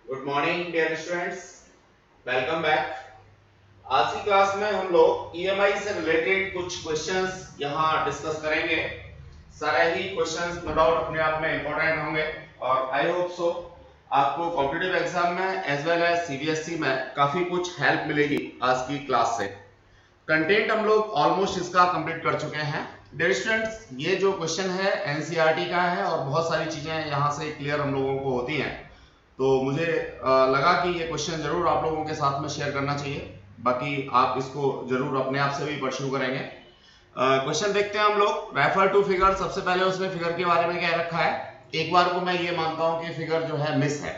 Good morning dear students, welcome back. आज की class में हम लोग ईएमआई से रिलेटेड कुछ क्वेश्चंस यहां डिस्कस करेंगे। सारे ही क्वेश्चंस नो डाउट अपने आप में इंपॉर्टेंट होंगे और आई होप सो आपको कॉम्पिटिटिव एग्जाम में एज वेल एज सीबीएसई में काफी कुछ हेल्प मिलेगी आज की क्लास से। कंटेंट हम लोग ऑलमोस्ट इसका कंप्लीट कर चुके हैं। डियर स्टूडेंट्स, ये जो क्वेश्चन है एनसीईआरटी का है और बहुत सारी चीजें यहाँ से क्लियर हम लोगों को होती हैं, तो मुझे लगा कि ये क्वेश्चन जरूर आप लोगों के साथ में शेयर करना चाहिए। बाकी आप इसको जरूर अपने आप से भी परस्यू करेंगे। क्वेश्चन देखते हैं हम लोग। रेफर टू फिगर, सबसे पहले उसमें फिगर के बारे में क्या रखा है। एक बार को मैं ये मानता हूं कि फिगर जो है मिस है,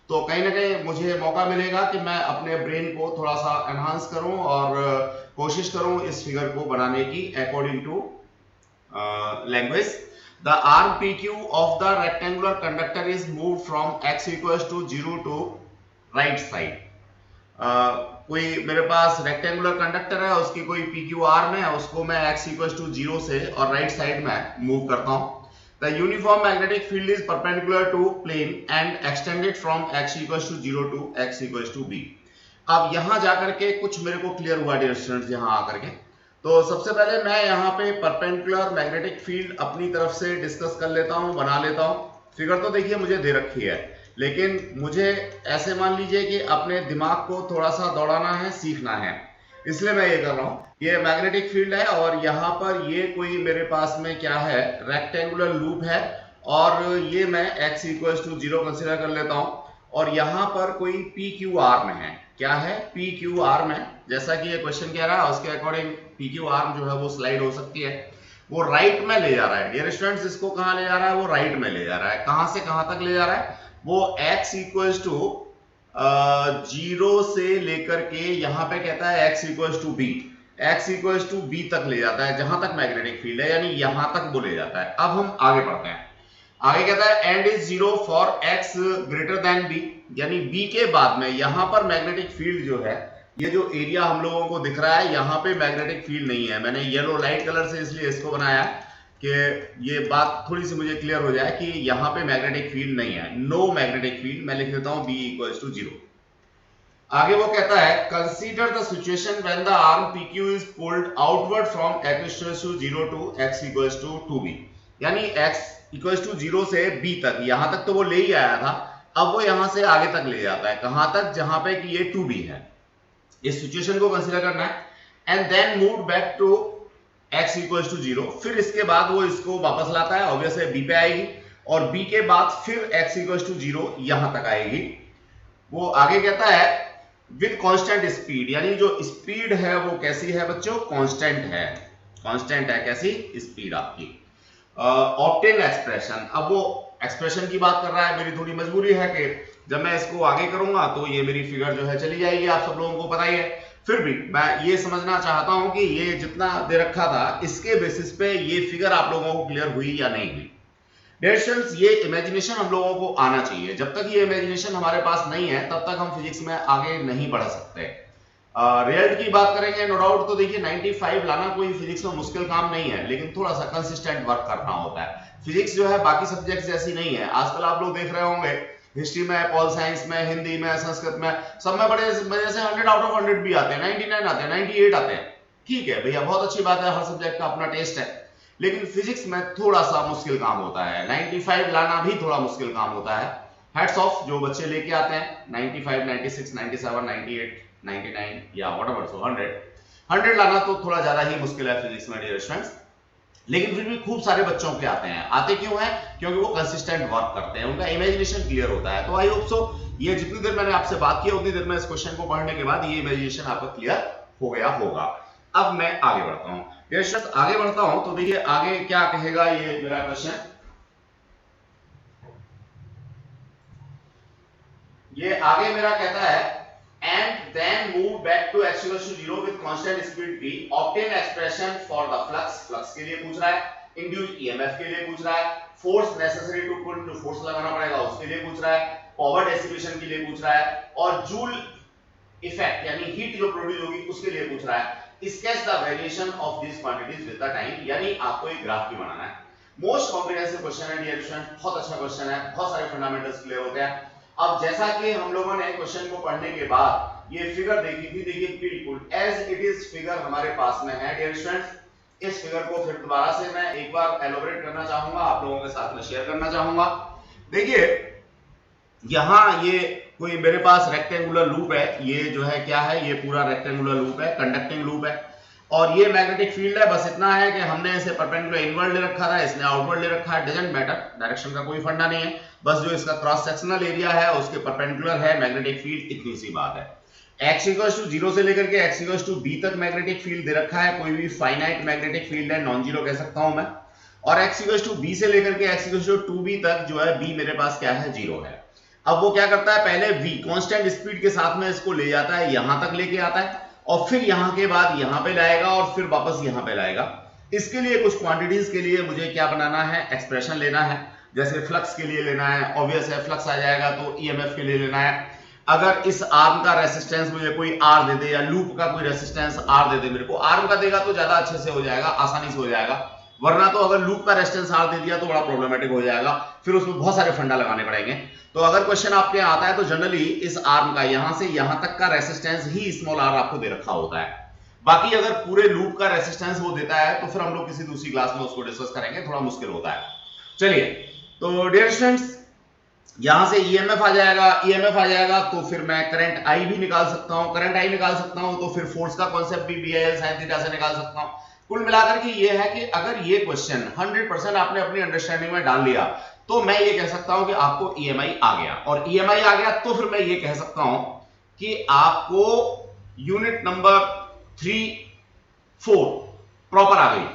तो कहीं ना कहीं मुझे मौका मिलेगा कि मैं अपने ब्रेन को थोड़ा सा एनहांस करूं और कोशिश करूं इस फिगर को बनाने की according to language. The arm PQ of the rectangular conductor is moved from x equals to 0 to right side. कोई मेरे पास रेक्टेंगुलर कंडक्टर है, उसकी कोई PQ आर्म है, उसको मैं x equals to 0 से और राइट साइड में मूव करता हूं। The uniform magnetic field is perpendicular to plane and extended from x equals to 0 to x equals to b. अब यहां जाकर के कुछ मेरे को क्लियर हुआ डियर स्टूडेंट्स। यहां आकर के तो सबसे पहले मैं यहाँ पे परपेंडिकुलर मैग्नेटिक फील्ड अपनी तरफ से डिस्कस कर लेता हूँ, बना लेता हूँ। फिगर तो देखिए मुझे दे रखी है, लेकिन मुझे ऐसे मान लीजिए कि अपने दिमाग को थोड़ा सा दौड़ाना है, सीखना है, इसलिए मैं ये कर रहा हूँ। ये मैग्नेटिक फील्ड है और यहाँ पर ये कोई मेरे पास में क्या है, रेक्टेंगुलर लूप है और ये मैं x इक्वल्स टू 0 कंसिडर कर लेता हूँ और यहाँ पर कोई पी क्यू आर्म है। क्या है? पी क्यू आर्म है। जैसा कि ये क्वेश्चन कह रहा है उसके अकॉर्डिंग पी क्यू आर्म जो है वो स्लाइड हो सकती है, वो राइट में ले जा रहा है। डियर स्टूडेंट्स, इसको कहाँ ले जा रहा है? वो राइट में ले जा रहा है। कहां से कहां तक ले जा रहा है? वो x इक्वल्स टू 0 से लेकर के यहाँ पे कहता है x equals to B, x equals to B तक ले जाता है, जहां तक मैग्नेटिक फील्ड है, यानी यहां तक वो ले जाता है। अब हम आगे बढ़ते हैं। आगे कहता है and is 0 for x greater than b, यानी b के बाद में यहां पर मैग्नेटिक फील्ड जो है, ये जो एरिया हम लोगों को दिख रहा है, यहां पे मैग्नेटिक फील्ड नहीं है। मैंने येलो लाइट कलर से इसलिए इसको बनाया कि ये बात थोड़ी सी मुझे क्लियर हो जाए कि यहां पे मैग्नेटिक फील्ड नहीं है, नो मैग्नेटिक फील्ड। मैं लिख देता हूं b इक्वल्स टू 0। आगे वो कहता है consider the situation when the arm PQ is pulled outward from x equals to 0 to x equals to 2b, यानी x इक्वल्स टू 0 से b तक, यहां तक तो वो ले ही आया था, अब वो यहां से आगे तक ले जाता है। कहां तक? जहां पे कि ये 2b है। इस सिचुएशन को कंसीडर करना है and then move back to x equals to 0। फिर इसके बाद वो इसको वापस लाता है, ऑब्वियसली b पे आएगी और b के बाद फिर x इक्वल्स टू 0 यहां तक आएगी। वो आगे कहता है विद कांस्टेंट स्पीड, यानी जो स्पीड है वो कैसी है बच्चों? कांस्टेंट है। कांस्टेंट है कैसी? स्पीड आपकी। ऑब्टेन एक्सप्रेशन, अब वो एक्सप्रेशन की बात कर रहा है। मेरी थोड़ी मजबूरी है कि जब मैं इसको आगे करूंगा तो ये मेरी फिगर जो है चली जाएगी, आप सब लोगों को पता ही है। फिर भी मैं ये समझना चाहता हूं कि ये जितना दे रखा था इसके बेसिस पे ये फिगर आप लोगों को क्लियर हुई या नहीं हुई। डियर स्टूडेंट्स, ये इमेजिनेशन हम लोगों को आना चाहिए। जब तक ये इमेजिनेशन हमारे पास नहीं है तब तक हम फिजिक्स में आगे नहीं बढ़ सकते। रिजल्ट की बात करेंगे नो डाउट, तो देखिए 95 लाना कोई फिजिक्स में मुश्किल काम नहीं है, लेकिन थोड़ा सा कंसिस्टेंट वर्क करना होता है। फिजिक्स जो है बाकी सब्जेक्ट जैसी नहीं है। आजकल आप लोग देख रहे होंगे हिस्ट्री में, पॉल साइंस में, हिंदी में, संस्कृत में, सब में बड़े मजे से 100 आउट ऑफ 100 भी आते हैं, 99 आते हैं, 98 आते हैं। ठीक है भैया, बहुत अच्छी बात है, हर सब्जेक्ट का अपना टेस्ट है। लेकिन फिजिक्स में थोड़ा सा मुश्किल काम होता है, 95 लाना भी थोड़ा मुश्किल काम होता है। हैट्स ऑफ जो बच्चे लेके आते हैं 95, 96, 97, 98, 99 या व्हाटएवर, सो 100 लाना तो थोड़ा ज्यादा ही मुश्किल है फिजिक्स में डियर स्टूडेंट्स। लेकिन फिर भी खूब सारे बच्चों के आते हैं। आते क्यों हैं? क्योंकि वो कंसिस्टेंट वर्क करते हैं, उनका इमेजिनेशन क्लियर होता है। तो आई होप सो ये जितनी देर मैंने आपसे बात की उतनी देर में इस क्वेश्चन को पढ़ने के बाद ये इमेजिनेशन आपका क्लियर हो गया होगा। अब मैं आगे बढ़ता हूं डियर स्टूडेंट्स, आगे बढ़ता हूं तो देखिए आगे क्या कहेगा ये मेरा क्वेश्चन। ये आगे मेरा कहता है and then move back to x equals to 0 with constant speed v, obtain expression for the flux, flux के लिए पूछ रहा है, induced EMF के लिए पूछ रहा है, force necessary to pull, जो force लगाना पड़ेगा उसके लिए पूछ रहा है, power dissipation के लिए पूछ रहा है और joule effect यानी heat जो प्रोड्यूस होगी उसके लिए पूछ रहा है। sketch the variation of these quantities with the time, यानी आपको एक ग्राफ भी बनाना है। मोस्ट कॉम्प्रिहेंसिव क्वेश्चन है डियर स्टूडेंट, बहुत अच्छा क्वेश्चन है, बहुत सारे फंडामेंटल्स क्लियर होते हैं। अब जैसा कि हम लोगों ने क्वेश्चन को पढ़ने के बाद ये फिगर देखी थी, देखिए बिल्कुल एज इट इज फिगर हमारे पास में है डियर स्टूडेंट्स। इस फिगर को फिर दोबारा से मैं एक बार एलोबरेट करना चाहूंगा, आप लोगों के साथ में शेयर करना चाहूंगा। देखिए यहां ये कोई मेरे पास रेक्टेंगुलर लूप है, ये जो है क्या है, ये पूरा रेक्टेंगुलर लूप है, कंडक्टिंग लूप है, और ये मैग्नेटिक फील्ड है। बस इतना है कि हमने इसे परपेंडिकुलर इनवर्ड ले रखा था, इसने आउटवर्ड ले रखा है, डजंट मैटर, डायरेक्शन का कोई फंडा नहीं है, बस जो इसका क्रॉस सेक्शनल एरिया है उसके परपेंडिकुलर है मैग्नेटिक फील्ड, इतनी सी बात है। x इक्वल्स टू 0 से लेकर के x इक्वल्स टू b तक मैग्नेटिक फील्ड दे रखा है, कोई भी फाइनाइट मैग्नेटिक फील्ड है, नॉन जीरो कह सकता हूं मैं। और x इक्वल्स टू b से लेकर के x इक्वल्स टू 2b तक जो है b मेरे पास क्या है, 0 है। अब वो क्या करता है, पहले v कांस्टेंट स्पीड के साथ में इसको ले जाता है, यहां तक लेके आता है, और फिर यहां के बाद यहां पे लाएगा और फिर वापस यहां पे लाएगा। इसके लिए कुछ क्वांटिटीज के लिए मुझे क्या बनाना है, एक्सप्रेशन लेना है। जैसे फ्लक्स के लिए लेना है, ऑब्वियस है फ्लक्स आ जाएगा, तो ईएमएफ के लिए लेना है। अगर इस आर्म का रेसिस्टेंस मुझे कोई आर दे दे, या लूप का कोई रेसिस्टेंस आर दे दे, मेरे को आर्म का देगा तो ज्यादा अच्छे से हो जाएगा, आसानी से हो जाएगा, वरना तो अगर लूप का रेसिस्टेंस आर दे दिया तो बड़ा प्रॉब्लमेटिक हो जाएगा, फिर उसमें बहुत सारे फंडा लगाने पड़ेंगे। तो अगर क्वेश्चन आपके आता है तो जनरली इस आर्म का यहां से यहां तक का रेसिस्टेंस ही स्मॉल आर आपको दे रखा होता है। बाकी अगर पूरे लूप का रेसिस्टेंस वो देता है तो फिर हम लोग किसी दूसरी क्लास में उसको डिस्कस करेंगे, थोड़ा मुश्किल होता है। चलिए, तो डियर स्टूडेंट्स यहां से ईएमएफ आ जाएगा, ईएमएफ आ जाएगा तो फिर मैं करंट आई भी निकाल सकता हूं, करंट आई निकाल सकता हूं तो फिर फोर्स का कांसेप्ट भी बीआईएल sin थीटा से निकाल सकता हूं। कुल मिलाकर के ये है कि अगर ये क्वेश्चन 100% आपने अपनी अंडरस्टैंडिंग में डाल लिया तो मैं ये कह सकता हूं कि आपको ईएमआई आ गया, और ईएमआई आ गया तो फिर मैं ये कह सकता हूं कि आपको यूनिट नंबर 3, 4 प्रॉपर आ गई।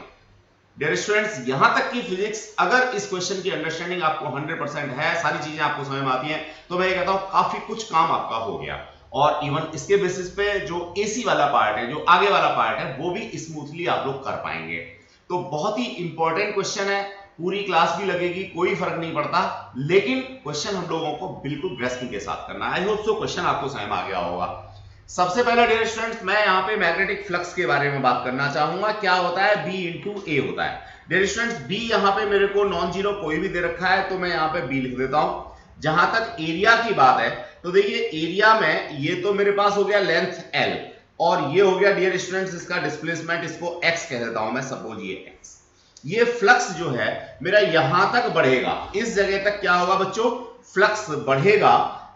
डियर स्टूडेंट्स, यहां तक की फिजिक्स, अगर इस क्वेश्चन की अंडरस्टैंडिंग आपको 100% है, सारी चीजें आपको समझ में आती हैं, तो मैं ये कहता हूं काफी कुछ काम आपका हो गया। और इवन इसके बेसिस पे जो एसी वाला पार्ट है, जो आगे वाला पार्ट है, वो भी स्मूथली आप लोग कर पाएंगे। तो बहुत ही इंपॉर्टेंट क्वेश्चन है, पूरी क्लास भी लगेगी, कोई फर्क नहीं पड़ता, लेकिन क्वेश्चन हम लोगों को बिल्कुल ग्रेस्पिंग के साथ करना है। आई होप सो क्वेश्चन आपको समझ में आ गया होगा। सबसे पहले डियर स्टूडेंट्स मैं यहाँ पे मैग्नेटिक फ्लक्स के बारे में बात करना चाहूंगा। क्या होता है, B इंटू ए होता है। डियर स्टूडेंट्स B यहाँ पे मेरे को नॉन जीरो कोई भी दे रखा है तो मैं यहाँ पे B लिख देता हूं। जहां तक एरिया की बात है तो देखिए एरिया में ये तो मेरे पास हो गया लेंथ L, और ये हो गया डियर स्टूडेंट्स इसका डिस्प्लेसमेंट, इसको x कह देता हूं मैं, सपोज ये x। ये फ्लक्स जो है मेरा यहां तक बढ़ेगा, इस जगह तक क्या होगा बच्चों, फ्लक्स बढ़ेगा,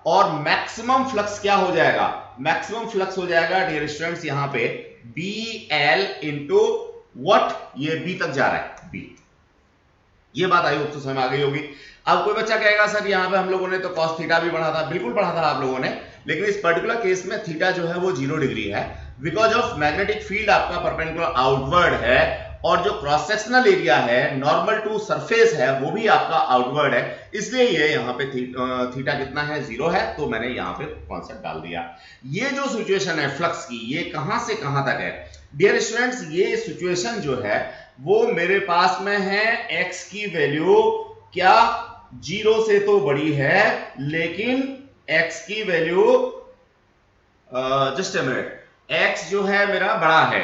और मैक्सिमम फ्लक्स क्या हो जाएगा, मैक्सिमम फ्लक्स हो जाएगा डियर स्टूडेंट्स यहाँ पे BL इंटू व्हाट, ये B तक जा रहा है B। ये बात आई होप तो समझ आ गई होगी। अब कोई बच्चा कहेगा सर यहाँ पे हम लोगों ने तो cos थीटा भी पढ़ा था, बिल्कुल पढ़ा था आप लोगों ने, लेकिन इस पर्टिकुलर केस में थीटा जो है वो 0 डिग्री है, बिकॉज ऑफ मैग्नेटिक फील्ड आपका परपेंडिकुलर आउटवर्ड है, और जो क्रॉस सेक्शनल एरिया है नॉर्मल टू सरफेस है वो भी आपका आउटवर्ड है, इसलिए ये यहाँ पे थीटा कितना है, 0 है, तो मैंने यहाँ पे कॉन्सेप्ट डाल दिया। ये जो सिचुएशन है फ्लक्स की, ये कहां से कहां तक है डियर स्टूडेंट्स, ये सिचुएशन जो है वो मेरे पास में है, x की वैल्यू क्या 0 से तो बड़ी है, लेकिन x की value just a minute, x जो है मेरा बड़ा है,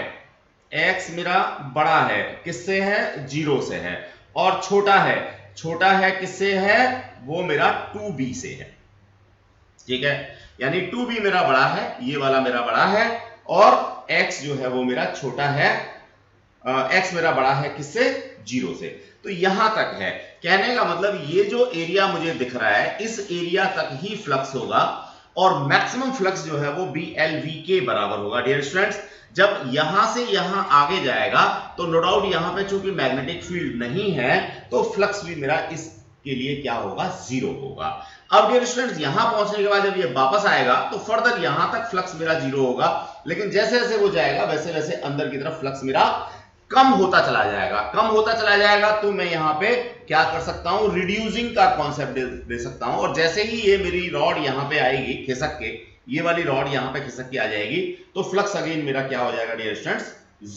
x मेरा बड़ा है, किससे है, 0 से है, और छोटा है किससे है, वो मेरा 2b से है, ठीक है, यानी 2b मेरा बड़ा है, ये वाला मेरा बड़ा है, और x जो है वो मेरा छोटा है, x मेरा बड़ा है किससे, 0 से। तो यहां तक है, कहने का मतलब ये जो एरिया मुझे दिख रहा है इस एरिया तक ही फ्लक्स होगा, और मैक्सिमम फ्लक्स जो है वो BLV के बराबर होगा डियर स्टूडेंट्स। जब यहां से यहां आगे जाएगा तो नो डाउट यहां पे चूंकि मैग्नेटिक फील्ड नहीं है तो फ्लक्स भी मेरा इसके लिए क्या होगा, 0 होगा। अब डियर स्टूडेंट्स यहां पहुंचने के बाद जब ये वापस आएगा तो फर्दर यहां तक फ्लक्स मेरा 0 होगा, लेकिन जैसे जैसे वो जाएगा वैसे वैसे अंदर की तरफ फ्लक्स मेरा कम होता चला जाएगा, तो मैं यहां पे क्या कर सकता हूं, रिड्यूसिंग का कॉन्सेप्ट दे सकता हूं, और जैसे ही ये मेरी रॉड यहां पे आएगी खिसक के, ये वाली रॉड यहां पे खिसक के आ जाएगी, तो फ्लक्स अगेन मेरा क्या हो जाएगा डियर स्टूडेंट्स,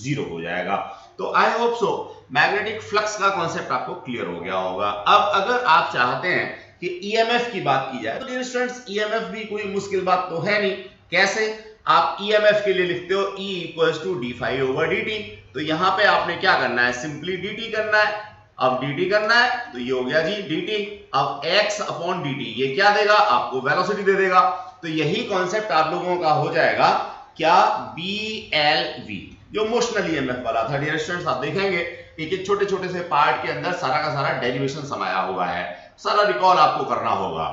0 हो जाएगा। तो I hope so magnetic flux का कॉन्सेप्ट आपको क्लियर हो गया होगा। अब अगर आप चाहते हैं कि ईएमएफ की बात की जाए तो डियर स्टूडेंट्स ईएमएफ भी कोई मुश्किल बात तो है नहीं। कैसे, आप ईएमएफ के लिए लिखते हो E = d phi/dt, तो यहां पे आपने क्या करना है, सिंपली dt करना है, अब dt करना है तो ये हो गया जी dt। अब x अपॉन dt ये क्या देगा आपको, वेलोसिटी दे देगा। तो यही कॉन्सेप्ट आप लोगों का हो जाएगा क्या, BLV जो मोशनल ईएमएफ वाला था। डियर स्टूडेंट्स आप देखेंगे एक एक छोटे छोटे से पार्ट के अंदर सारा का सारा डेरिवेशन समाया हुआ है, सारा रिकॉल आपको करना होगा।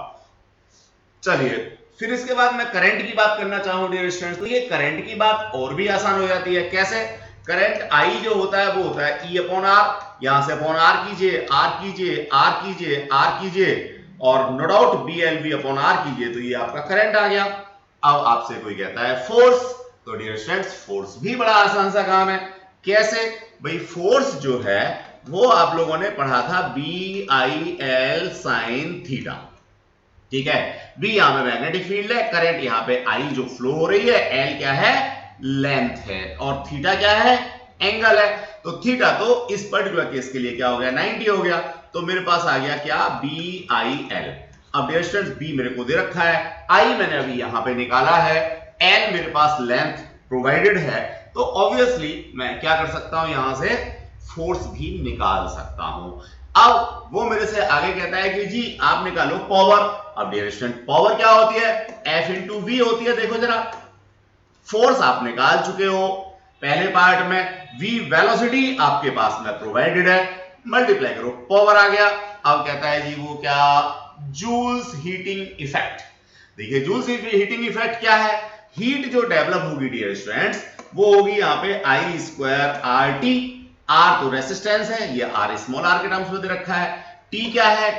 चलिए फिर इसके बाद मैं करंट की बात करना चाहूं डियर स्टूडेंट्स, तो ये करंट की बात और भी आसान हो जाती है। कैसे? करंट I जो होता है वो होता है E अपॉन R, यहां से अपॉन R कीजिए, R कीजिए, R कीजिए, R कीजिए और no doubt BLV upon R कीजिए, तो ये आपका करंट आ गया। अब आपसे कोई कहता है फोर्स, तो डियर स्टूडेंट्स फोर्स भी बड़ा आसान सा काम है। कैसे भाई? फोर्स जो है वो आप लोगों ने पढ़ा था BIL sin थीटा, ठीक है। B यहां पे मैग्नेटिक फील्ड है, करंट यहां पे I जो फ्लो हो रही है, L क्या है, लेंथ है, और थीटा क्या है, एंगल है। तो थीटा तो इस पर्टिकुलर केस के लिए क्या हो गया, 90 हो गया। तो मेरे पास आ गया क्या, BIL। अब डियर स्टूडेंट्स B मेरे को दे रखा है, I मैंने अभी यहां पे निकाला है, L मेरे पास लेंथ प्रोवाइडेड है, तो ऑब्वियसली मैं क्या कर सकता हूं, यहां से फोर्स भी निकाल सकता हूं। अब वो मेरे से आगे कहता है कि जी आप निकालो पावर। अब डियर स्टूडेंट पावर क्या होती है, F इंटू वी होती है। देखो जरा, फोर्स आप निकाल चुके हो पहले पार्ट में, v वेलोसिटी आपके पास में प्रोवाइडेड है, मल्टीप्लाई करो पावर आ गया। अब कहता है जी वो क्या, जूल्स हीटिंग इफेक्ट। देखिए जूल्स हीटिंग इफेक्ट क्या है, हीट जो डेवलप होगी डियर स्टूडेंट्स वो होगी यहाँ पे I स्क्वायर RT। R तो रेसिस्टेंस है, ये R स्मॉल r के टर्म्स में दे रखा है, T क्या है,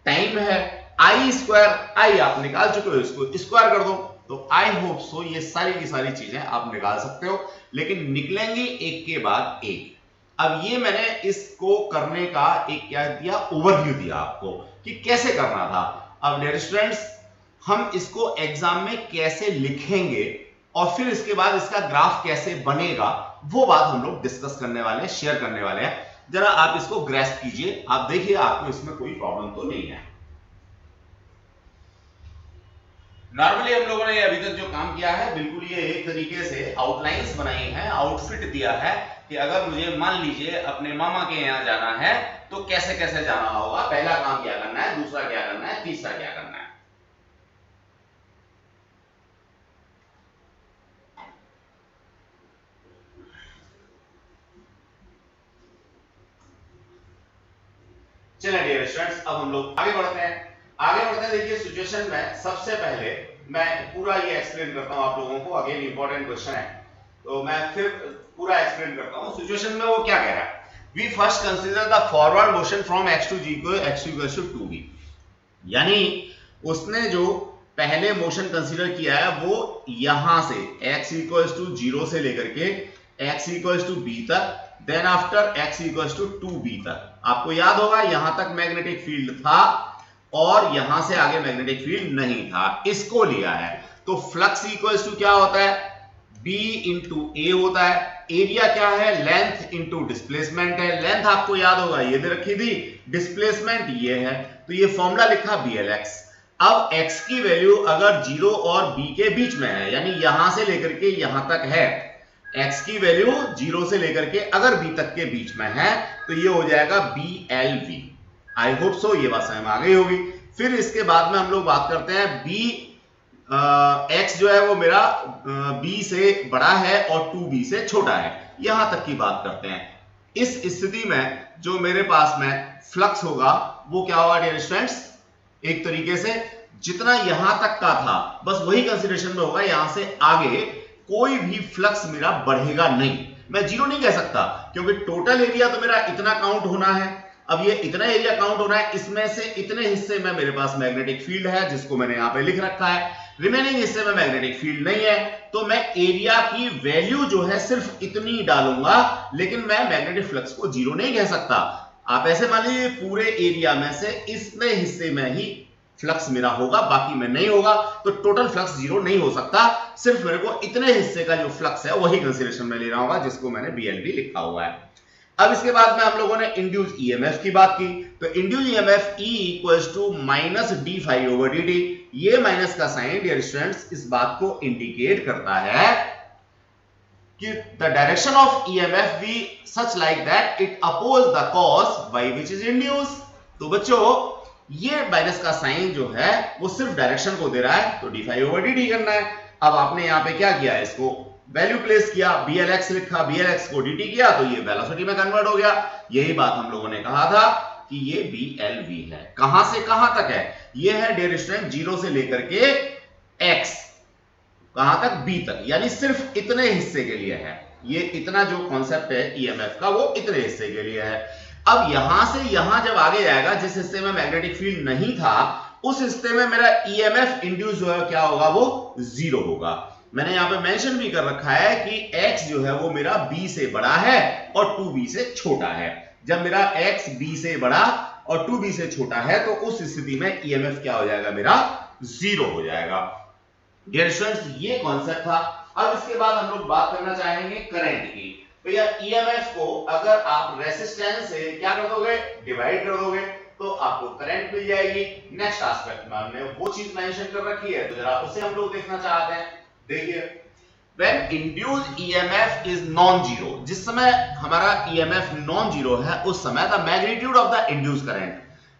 टाइम है, I स्क्वायर I आप निकाल चुके हो, इसको स्क्वायर कर दो। तो आई होप सो ये सारी की सारी चीजें आप निकाल सकते हो, लेकिन निकलेंगी एक के बाद एक। अब ये मैंने इसको करने का एक क्या दिया, ओवरव्यू दिया आपको कि कैसे करना था। अब डियर स्टूडेंट्स हम इसको एग्जाम में कैसे लिखेंगे और फिर इसके बाद इसका ग्राफ कैसे बनेगा, वो बात हम लोग डिस्कस करने वाले, शेयर करने वाले हैं। जरा आप इसको ग्रेस्प कीजिए, आप देखिए आपको इसमें कोई प्रॉब्लम तो नहीं है। नॉर्मली हम लोगों ने अभी तक जो काम किया है, बिल्कुल ये एक तरीके से आउटलाइंस बनाई है, आउटफिट दिया है कि अगर मुझे मान लीजिए अपने मामा के यहाँ जाना है तो कैसे कैसे जाना होगा, पहला काम क्या करना है, दूसरा क्या करना है, तीसरा क्या करना है। चलिए डियर स्टूडेंट्स अब हम लोग आगे बढ़ते हैं। देखिए सिचुएशन में सबसे पहले मैं पूरा ये एक्सप्लेन करता हूं आप लोगों को, अगेन इंपॉर्टेंट क्वेश्चन है तो मैं फिर पूरा एक्सप्लेन करता हूं। सिचुएशन में वो क्या कह रहा है, we first consider the forward motion from x to g को x = 2v, यानी उसने जो पहले मोशन कंसीडर किया है वो यहां से x = 0 से लेकर के x = b तक, देन आफ्टर x = 2b तक। आपको याद होगा यहां तक मैग्नेटिक फील्ड था और यहां से आगे मैग्नेटिक फील्ड नहीं था, इसको लिया है। तो फ्लक्स इक्वल्स टू क्या होता है, b इंटू ए होता है। एरिया क्या है, लेंथ इंटू डिस्प्लेसमेंट है। लेंथ आपको याद होगा ये दे रखी थी, डिस्प्लेसमेंट ये है, तो ये फॉर्मूला लिखा BLX। अब x की वैल्यू अगर 0 और b के बीच में है, यानी यहां से लेकर के यहां तक है, x की वैल्यू 0 से लेकर के अगर b तक के बीच में है तो ये हो जाएगा BLV। आई होप सो ये बात समझ में आ गई होगी। फिर इसके बाद में हम लोग बात करते हैं x जो है वो मेरा b से बड़ा है और 2b से छोटा है, यहां तक की बात करते हैं। इस स्थिति में जो मेरे पास में फ्लक्स होगा वो क्या होगा डियर स्टूडेंट्स, एक तरीके से जितना यहां तक का था बस वही कंसीडरेशन में होगा, यहां से आगे कोई भी फ्लक्स मेरा बढ़ेगा नहीं। मैं जीरो नहीं कह सकता क्योंकि टोटल एरिया तो मेरा इतना काउंट होना है। अब ये इतना एरिया काउंट होना है, इसमें से इतने हिस्से में मेरे पास मैग्नेटिक फील्ड है जिसको मैंने यहां पे लिख रखा है, रिमेनिंग हिस्से में मैग्नेटिक फील्ड नहीं है, तो मैं एरिया की वैल्यू जो है सिर्फ इतनी डालूंगा, लेकिन मैं मैग्नेटिक फ्लक्स को जीरो नहीं कह सकता। आप ऐसे मान लीजिए पूरे एरिया में से इतने हिस्से में ही फ्लक्स मेरा होगा, बाकी में नहीं होगा, तो टोटल फ्लक्स जीरो नहीं हो सकता। सिर्फ मेरे को इतने हिस्से का जो फ्लक्स है वही कंसीडरेशन में लेना होगा, जिसको मैंने BLV लिखा हुआ है। अब इसके बाद में हम लोगों ने इंड्यूस EMF की बात की, तो इंड्यूस EMF E = -d∅/dt। ये माइनस का साइन डियर स्टूडेंट्स इस बात को इंडिकेट करता है कि the direction of EMF be such like that it oppose the cause by which is induce. तो बच्चों ये माइनस का साइन जो है वो सिर्फ डायरेक्शन को दे रहा है, तो d∅/dt करना है। अब आपने यहां पे क्या किया, इसको वैल्यू प्लेस किया, blx लिखा, blx को dt किया, तो ये वेलोसिटी में कन्वर्ट हो गया। यही बात हम लोगों ने कहा था कि ये blv है। कहां से कहां तक है, ये है डियर स्टूडेंट 0 से लेकर के x कहां तक, b तक, यानी सिर्फ इतने हिस्से के लिए है। ये इतना जो कॉन्सेप्ट है ईएमएफ का वो इतने हिस्से के लिए है। अब यहां से यहां जब आगे जाएगा, जिस हिस्से में मैग्नेटिक फील्ड नहीं था उस हिस्से में मेरा ईएमएफ इंड्यूस जो है क्या होगा, वो 0 होगा। मैंने यहां पे मेंशन भी कर रखा है कि x जो है वो मेरा b से बड़ा है और 2b से छोटा है। जब मेरा x b से बड़ा और 2b से छोटा है तो उस स्थिति में ईएमएफ क्या हो जाएगा, मेरा 0 हो जाएगा। डियर स्टूडेंट्स ये कॉन्सेप्ट था। अब इसके बाद हम लोग बात करना चाहेंगे करंट की। भैया ईएमएफ को अगर आप रेजिस्टेंस से क्या कर दोगे, डिवाइड कर दोगे, तो आपको करंट मिल जाएगी। नेक्स्ट एस्पेक्ट में हमने वो चीज मेंशन कर रखी है, तो जरा उसे हम लोग देखना चाहते हैं। देखिए, when induced EMF is non-zero, जिस समय हमारा EMF non-zero है उस समय the magnitude of the induced current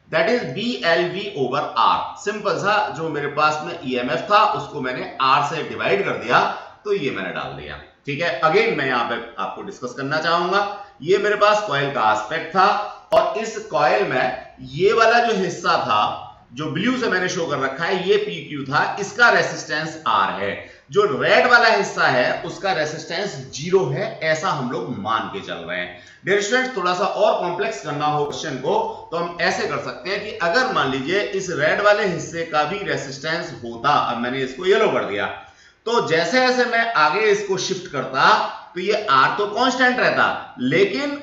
that is BLV over R, simple सा जो मेरे पास में EMF था उसको मैंने R से डिवाइड कर दिया, तो ये मैंने डाल दिया। ठीक है, अगेन मैं यहाँ पे आपको डिस्कस करना चाहूंगा। ये मेरे पास कॉइल का एस्पेक्ट था और इस कॉइल में ये वाला जो हिस्सा था जो ब्लू से मैंने शो कर रखा है, ये PQ था, इसका रेसिस्टेंस R है। जो रेड वाला हिस्सा है उसका रेसिस्टेंस 0 है, ऐसा हम लोग मान के चल रहे हैं। डियर स्टूडेंट्स थोड़ा सा और कॉम्प्लेक्स करना हो क्वेश्चन को तो हम ऐसे कर सकते हैं कि अगर मान लीजिए इस रेड वाले हिस्से का भी रेसिस्टेंस होता, अब मैंने इसको येलो कर दिया, तो जैसे जैसे मैं आगे इसको शिफ्ट करता तो ये R तो कांस्टेंट रहता, लेकिन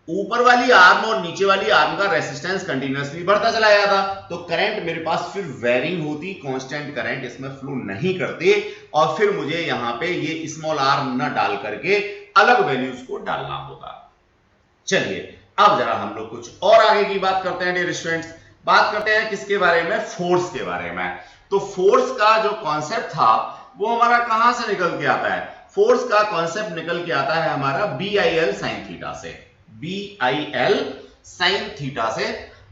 ऊपर वाली आर्म और नीचे वाली आर्म का रेसिस्टेंस कंटीन्यूअसली बढ़ता चला जाता, तो करंट मेरे पास फिर वेरिंग होती, कांस्टेंट करंट इसमें फ्लो नहीं करती, और फिर मुझे यहां पे ये स्मॉल आर न डाल करके अलग वैल्यूज को डालना होता। चलिए अब जरा हम लोग कुछ और आगे की बात करते हैं डियर स्टूडेंट्स। बात करते हैं किसके बारे में, फोर्स के बारे में। तो फोर्स का जो कॉन्सेप्ट था वो हमारा कहां से निकल के आता है, फोर्स का कॉन्सेप्ट निकल के आता है हमारा BIL sin थीटा से, BIL sin थीटा से।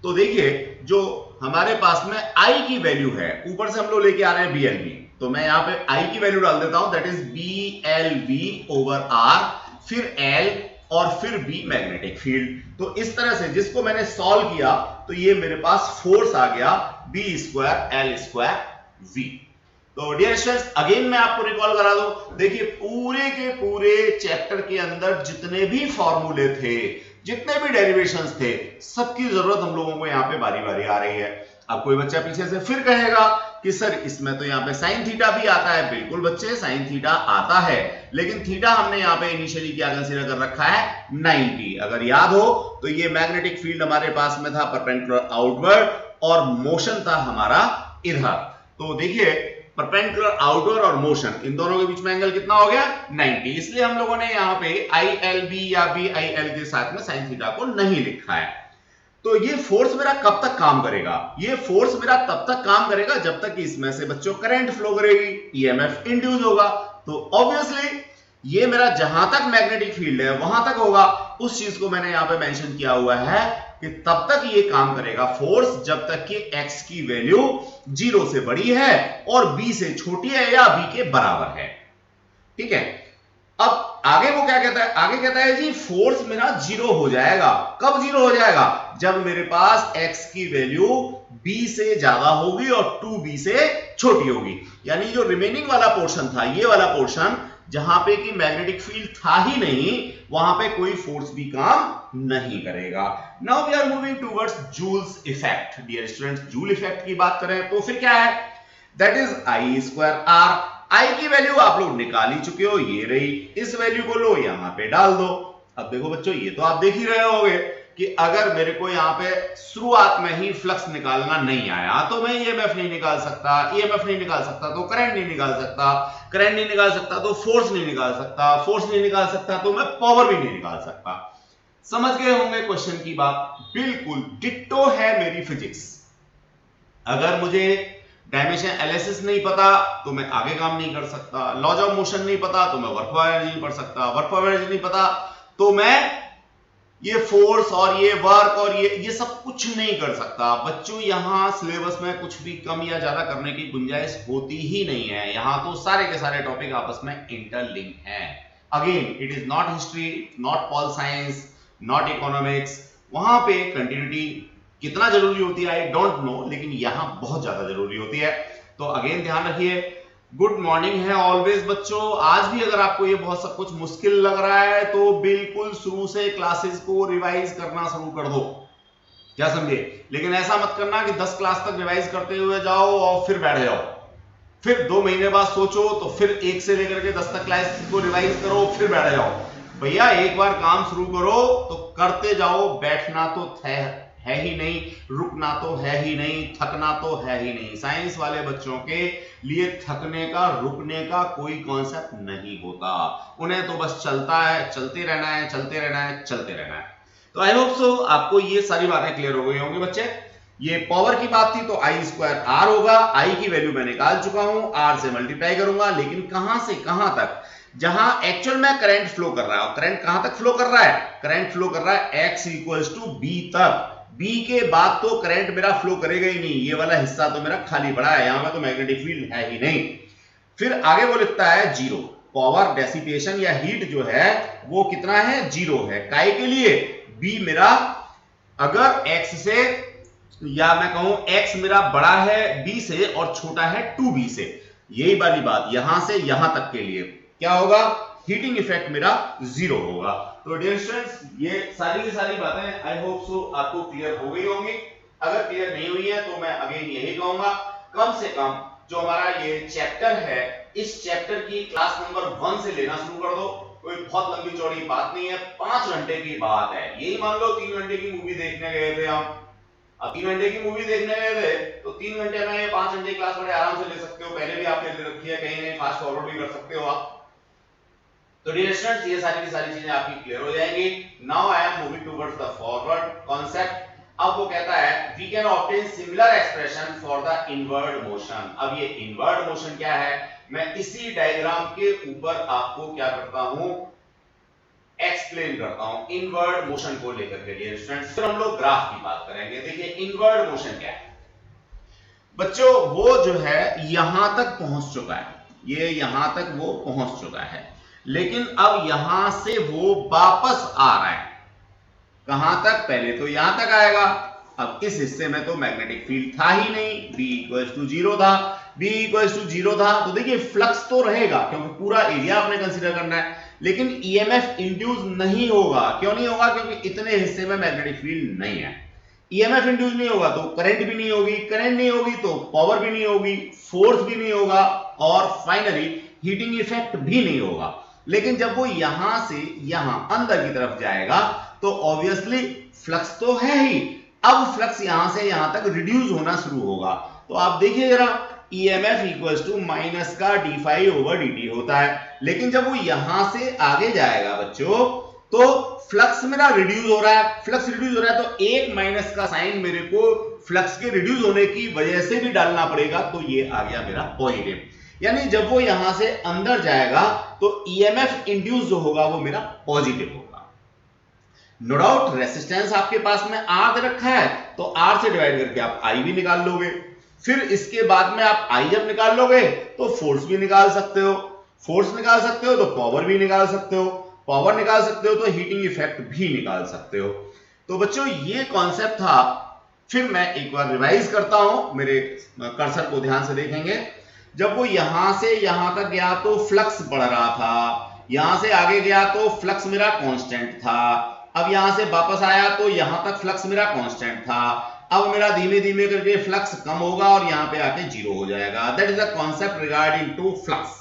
तो देखिए जो हमारे पास में I की वैल्यू है, ऊपर से हम लोग लेके आ रहे हैं BLV, तो मैं यहां पे I की वैल्यू डाल देता हूं, that is BLV over R, फिर L और फिर B मैग्नेटिक फील्ड। तो इस तरह से जिसको मैंने सॉल्व किया तो ये मेरे पास फोर्स आ गया B²L²V। तो डियर स्टूडेंट्स अगेन मैं आपको रिकॉल करा दूं, देखिए पूरे के पूरे चैप्टर के अंदर जितने भी फॉर्मूले थे, जितने भी डेरिवेशंस थे, सबकी जरूरत हम लोगों को यहाँ पे बारी बारी आ रही है। अब कोई बच्चा पीछे से फिर कहेगा कि सर इसमें तो यहाँ पे साइन थीटा भी आता है। बिल्कुल बच्चे, साइन थीटा आता है, लेकिन थीटा हमने यहाँ पे इनिशियली क्या कंसीडर कर रखा है, 90। अगर याद हो तो ये मैग्नेटिक फील्ड हमारे पास में था परपेंडिकुलर आउटवर्ड और मोशन था हमारा इधर। तो देखिए परपेंडिकुलर आउटवर्ड और मोशन, इन दोनों के बीच में एंगल कितना हो गया, 90। इसलिए हम लोगों ने यहाँ पे ILB या BIL के साथ में साइन थीटा को नहीं लिखा है। तो ये फोर्स मेरा कब तक काम करेगा, ये फोर्स मेरा तब तक काम करेगा जब तक कि इसमें से बच्चों करंट फ्लो करेगी, EMF इंड्यूस होगा। तो ऑब्वियसली ये मेरा जहां तक मैग्नेटिक फील्ड है वहां तक होगा। उस चीज को मैंने यहां पे मेंशन किया हुआ है कि तब तक ये काम करेगा फोर्स जब तक कि x की वैल्यू 0 से बड़ी है और b से छोटी है या b के बराबर है। ठीक है, अब आगे वो क्या कहता है, आगे कहता है जी फोर्स मेरा 0 हो जाएगा। कब 0 हो जाएगा, जब मेरे पास x की वैल्यू b से ज्यादा होगी और 2b से छोटी होगी। यानी जो रिमेनिंग वाला पोर्शन था, ये वाला पोर्शन जहां पे कि मैग्नेटिक फील्ड था ही नहीं, वहां पे कोई फोर्स भी काम नहीं करेगा। Now we are moving towards Joule's effect. Dear students Joule effect की बात करें तो फिर क्या है, दैट इज I²R। I की वैल्यू आप लोग निकाल ही चुके हो, ये रही, इस वैल्यू को लो यहां पे डाल दो। अब देखो बच्चों ये तो आप देख ही रहे होंगे कि अगर मेरे को यहाँ पे शुरुआत में ही फ्लक्स निकालना नहीं आया तो मैं EMF नहीं निकाल सकता, EMF नहीं निकाल सकता तो करंट नहीं निकाल सकता, करंट नहीं निकाल सकता तो फोर्स नहीं निकाल सकता, फोर्स नहीं निकाल सकता तो मैं पावर भी नहीं निकाल सकता। समझ गए होंगे क्वेश्चन की बात, बिल्कुल डिट्टो है मेरी फिजिक्स। अगर मुझे डायमेंशन एनालिसिस नहीं पता तो मैं आगे काम नहीं कर सकता, लॉज ऑफ मोशन नहीं पता तो मैं वर्क ऑफ एनर्जी नहीं पढ़ सकता, वर्क ऑफ एनर्जी नहीं पता तो मैं ये फोर्स और ये वर्क और ये सब कुछ नहीं कर सकता। बच्चों यहां सिलेबस में कुछ भी कम या ज्यादा करने की गुंजाइश होती ही नहीं है, यहां तो सारे के सारे टॉपिक आपस में इंटरलिंक हैं। Again it is not history, not pol science, not economics. वहां पे कंटिन्यूटी कितना जरूरी होती है आई डोंट नो, लेकिन यहां बहुत ज्यादा जरूरी होती है। तो अगेन ध्यान रखिए, गुड मॉर्निंग है ऑलवेज बच्चों। आज भी अगर आपको ये बहुत सब कुछ मुश्किल लग रहा है तो बिल्कुल शुरू से क्लासेस को रिवाइज करना शुरू कर दो, क्या समझे। लेकिन ऐसा मत करना कि 10 क्लास तक रिवाइज करते हुए जाओ और फिर बैठ जाओ, फिर 2 महीने बाद सोचो तो फिर 1 से लेकर के 10 तक क्लास को रिवाइज करो फिर बैठ जाओ। भैया एक बार काम शुरू करो तो करते जाओ, बैठना तो है ही नहीं, रुकना तो है ही नहीं, थकना तो है ही नहीं। साइंस वाले बच्चों के लिए थकने का रुकने का कोई कॉन्सेप्ट नहीं होता, उन्हें तो बस चलता है, चलते रहना है, चलते रहना है, चलते रहना है। तो आई होप सो आपको ये सारी बातें क्लियर हो गई होंगी बच्चे। ये पावर की बात थी तो आई स्क्वायर आर होगा, आई की वैल्यू मैं निकाल चुका हूं, आर से मल्टीप्लाई करूंगा, लेकिन कहां से कहां तक, जहां एक्चुअल में करंट फ्लो कर रहा है। करंट कहां तक फ्लो कर रहा है, करंट फ्लो कर रहा है x इक्वल्स टू बी तक। बी के बाद तो करंट मेरा फ्लो करेगा ही नहीं, ये वाला हिस्सा तो मेरा खाली पड़ा है, यहां पे तो मैग्नेटिक फील्ड है ही नहीं। फिर आगे वो लिखता है जीरो, पावर डेसिपेशन या हीट जो है वो कितना है, जीरो है। काय के लिए, बी मेरा अगर x से, या मैं कहूं x मेरा बड़ा है b से और छोटा है 2b से, यही वाली बात यहां से यहां तक के लिए क्या होगा, हीटिंग इफेक्ट मेरा जीरो होगा। तो डियर स्टूडेंट्स ये सारी की सारी बातें आई होप सो आपको क्लियर हो गई होंगी। अगर क्लियर नहीं हुई है तो मैं अगेन यही कहूंगा, कम से कम जो हमारा ये चैप्टर है, इस चैप्टर की क्लास नंबर 1 से लेना शुरू कर दो। कोई बहुत लंबी चौड़ी बात नहीं है, 5 घंटे की बात है। यही मान लो 3 घंटे की मूवी देखने गए थे हम, अब 3 घंटे की मूवी देखने गए थे तो 3 घंटे में 5 घंटे क्लास बड़े आराम से ले सकते हो, पहले भी आपने ले रखी है, कहीं नहीं फास्ट फॉरवर्ड भी कर सकते हो आप। तो डियर स्टूडेंट्स ये सारी की सारी चीजें आपकी क्लियर हो जाएंगी। Now I am moving towards the forward concept. अब वो कहता है we can obtain similar expression for the inward motion. अब ये इनवर्ड मोशन क्या है, मैं इसी डायग्राम के ऊपर आपको क्या करता हूं, एक्सप्लेन करता हूं इनवर्ड मोशन को लेकर के। डियर स्टूडेंट्स फिर हम लोग ग्राफ की बात करेंगे। देखिए इनवर्ड मोशन क्या है बच्चों, वो जो है यहां तक पहुंच चुका है, ये यहां तक वो पहुंच चुका है, लेकिन अब यहां से वो वापस आ रहा है। कहां तक, पहले तो यहां तक आएगा। अब इस हिस्से में तो मैग्नेटिक फील्ड था ही नहीं, B इक्वल्स टू 0 था, B इक्वल्स टू 0 था, तो देखिए फ्लक्स तो रहेगा क्योंकि पूरा एरिया आपने कंसीडर करना है, लेकिन EMF इंड्यूस नहीं होगा। क्यों नहीं होगा, क्योंकि इतने हिस्से में मैग्नेटिक फील्ड नहीं है। EMF इंड्यूस नहीं होगा तो करंट भी नहीं होगी, करंट नहीं होगी तो पावर भी नहीं होगी, फोर्स भी नहीं होगा, और फाइनली हीटिंग इफेक्ट भी नहीं होगा। लेकिन जब वो यहां से यहां अंदर की तरफ जाएगा तो ऑब्वियसली फ्लक्स तो है ही, अब फ्लक्स यहां से यहां तक रिड्यूस होना शुरू होगा। तो आप देखिए जरा, EMF इक्वल्स टू माइनस का d5 ओवर dt होता है, लेकिन जब वो यहां से आगे जाएगा बच्चों तो फ्लक्स मेरा रिड्यूस हो रहा है। फ्लक्स रिड्यूस हो रहा है तो एक माइनस का साइन मेरे को फ्लक्स के रिड्यूस होने की वजह से भी डालना पड़ेगा, तो ये आ गया मेरा पॉजिटिव। यानी जब वो यहां से अंदर जाएगा तो EMF इंड्यूस जो होगा वो मेरा पॉजिटिव होगा। नो डाउट रेसिस्टेंस आपके पास में R दे रखा है तो R से डिवाइड करके आप I भी निकाल लोगे, फिर इसके बाद में आप I जब निकाल लोगे तो फोर्स भी निकाल सकते हो, फोर्स निकाल सकते हो तो पावर भी निकाल सकते हो, पावर निकाल सकते हो तो हीटिंग इफेक्ट भी निकाल सकते हो। तो बच्चों ये कॉन्सेप्ट था। फिर मैं एक बार रिवाइज करता हूं, मेरे कर्सर को ध्यान से देखेंगे। जब वो यहां से यहां तक गया तो फ्लक्स बढ़ रहा था, यहां से आगे गया तो फ्लक्स मेरा कांस्टेंट था, अब यहां से वापस आया तो यहां तक फ्लक्स मेरा कांस्टेंट था, अब मेरा धीमे धीमे करके फ्लक्स कम होगा और यहां पे आके जीरो हो जाएगा। That is the concept regarding to flux.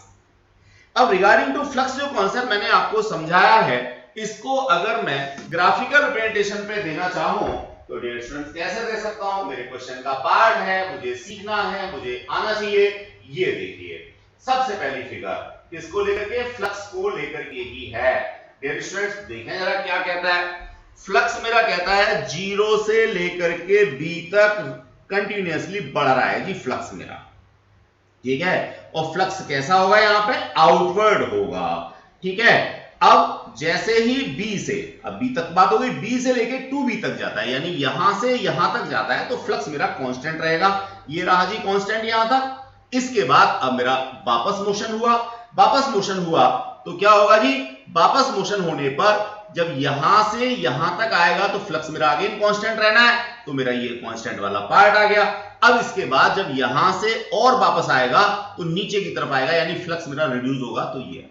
अब रिगार्डिंग टू फ्लक्स जो कॉन्सेप्ट मैंने आपको समझाया है, इसको अगर मैं ग्राफिकल रिप्रेजेंटेशन पे देना चाहूं तो डियर स्टूडेंट्स कैसे दे सकता हूं, मेरे क्वेश्चन का पार्ट है, मुझे सीखना है, मुझे आना चाहिए। ये देखिए सबसे पहली फिगर किसको लेकर के, फ्लक्स को लेकर के ही है। डियर स्टूडेंट्स देखें जरा क्या कहता है, फ्लक्स मेरा कहता है 0 से लेकर के B तक कंटिन्यूअसली बढ़ रहा है जी फ्लक्स मेरा। ठीक है, और फ्लक्स कैसा होगा यहां पे, आउटवर्ड होगा, ठीक है। अब जैसे ही बी से, अब बी तक बात हो गई, बी से लेके टू बी तक जाता है, यानी यहां से यहां तक जाता है, तो फ्लक्स मेरा कांस्टेंट रहेगा, ये रहा जी कांस्टेंट यहां तक। इसके बाद अब मेरा वापस मोशन हुआ, वापस मोशन हुआ तो क्या होगा जी, वापस मोशन होने पर जब यहां से यहां तक आएगा तो फ्लक्स मेरा अगेन कांस्टेंट रहना है, तो मेरा ये कांस्टेंट वाला पार्ट आ गया। अब इसके बाद जब यहां से और वापस आएगा तो नीचे की तरफ आएगा, यानी फ्लक्स मेरा रिड्यूस होगा, तो ये,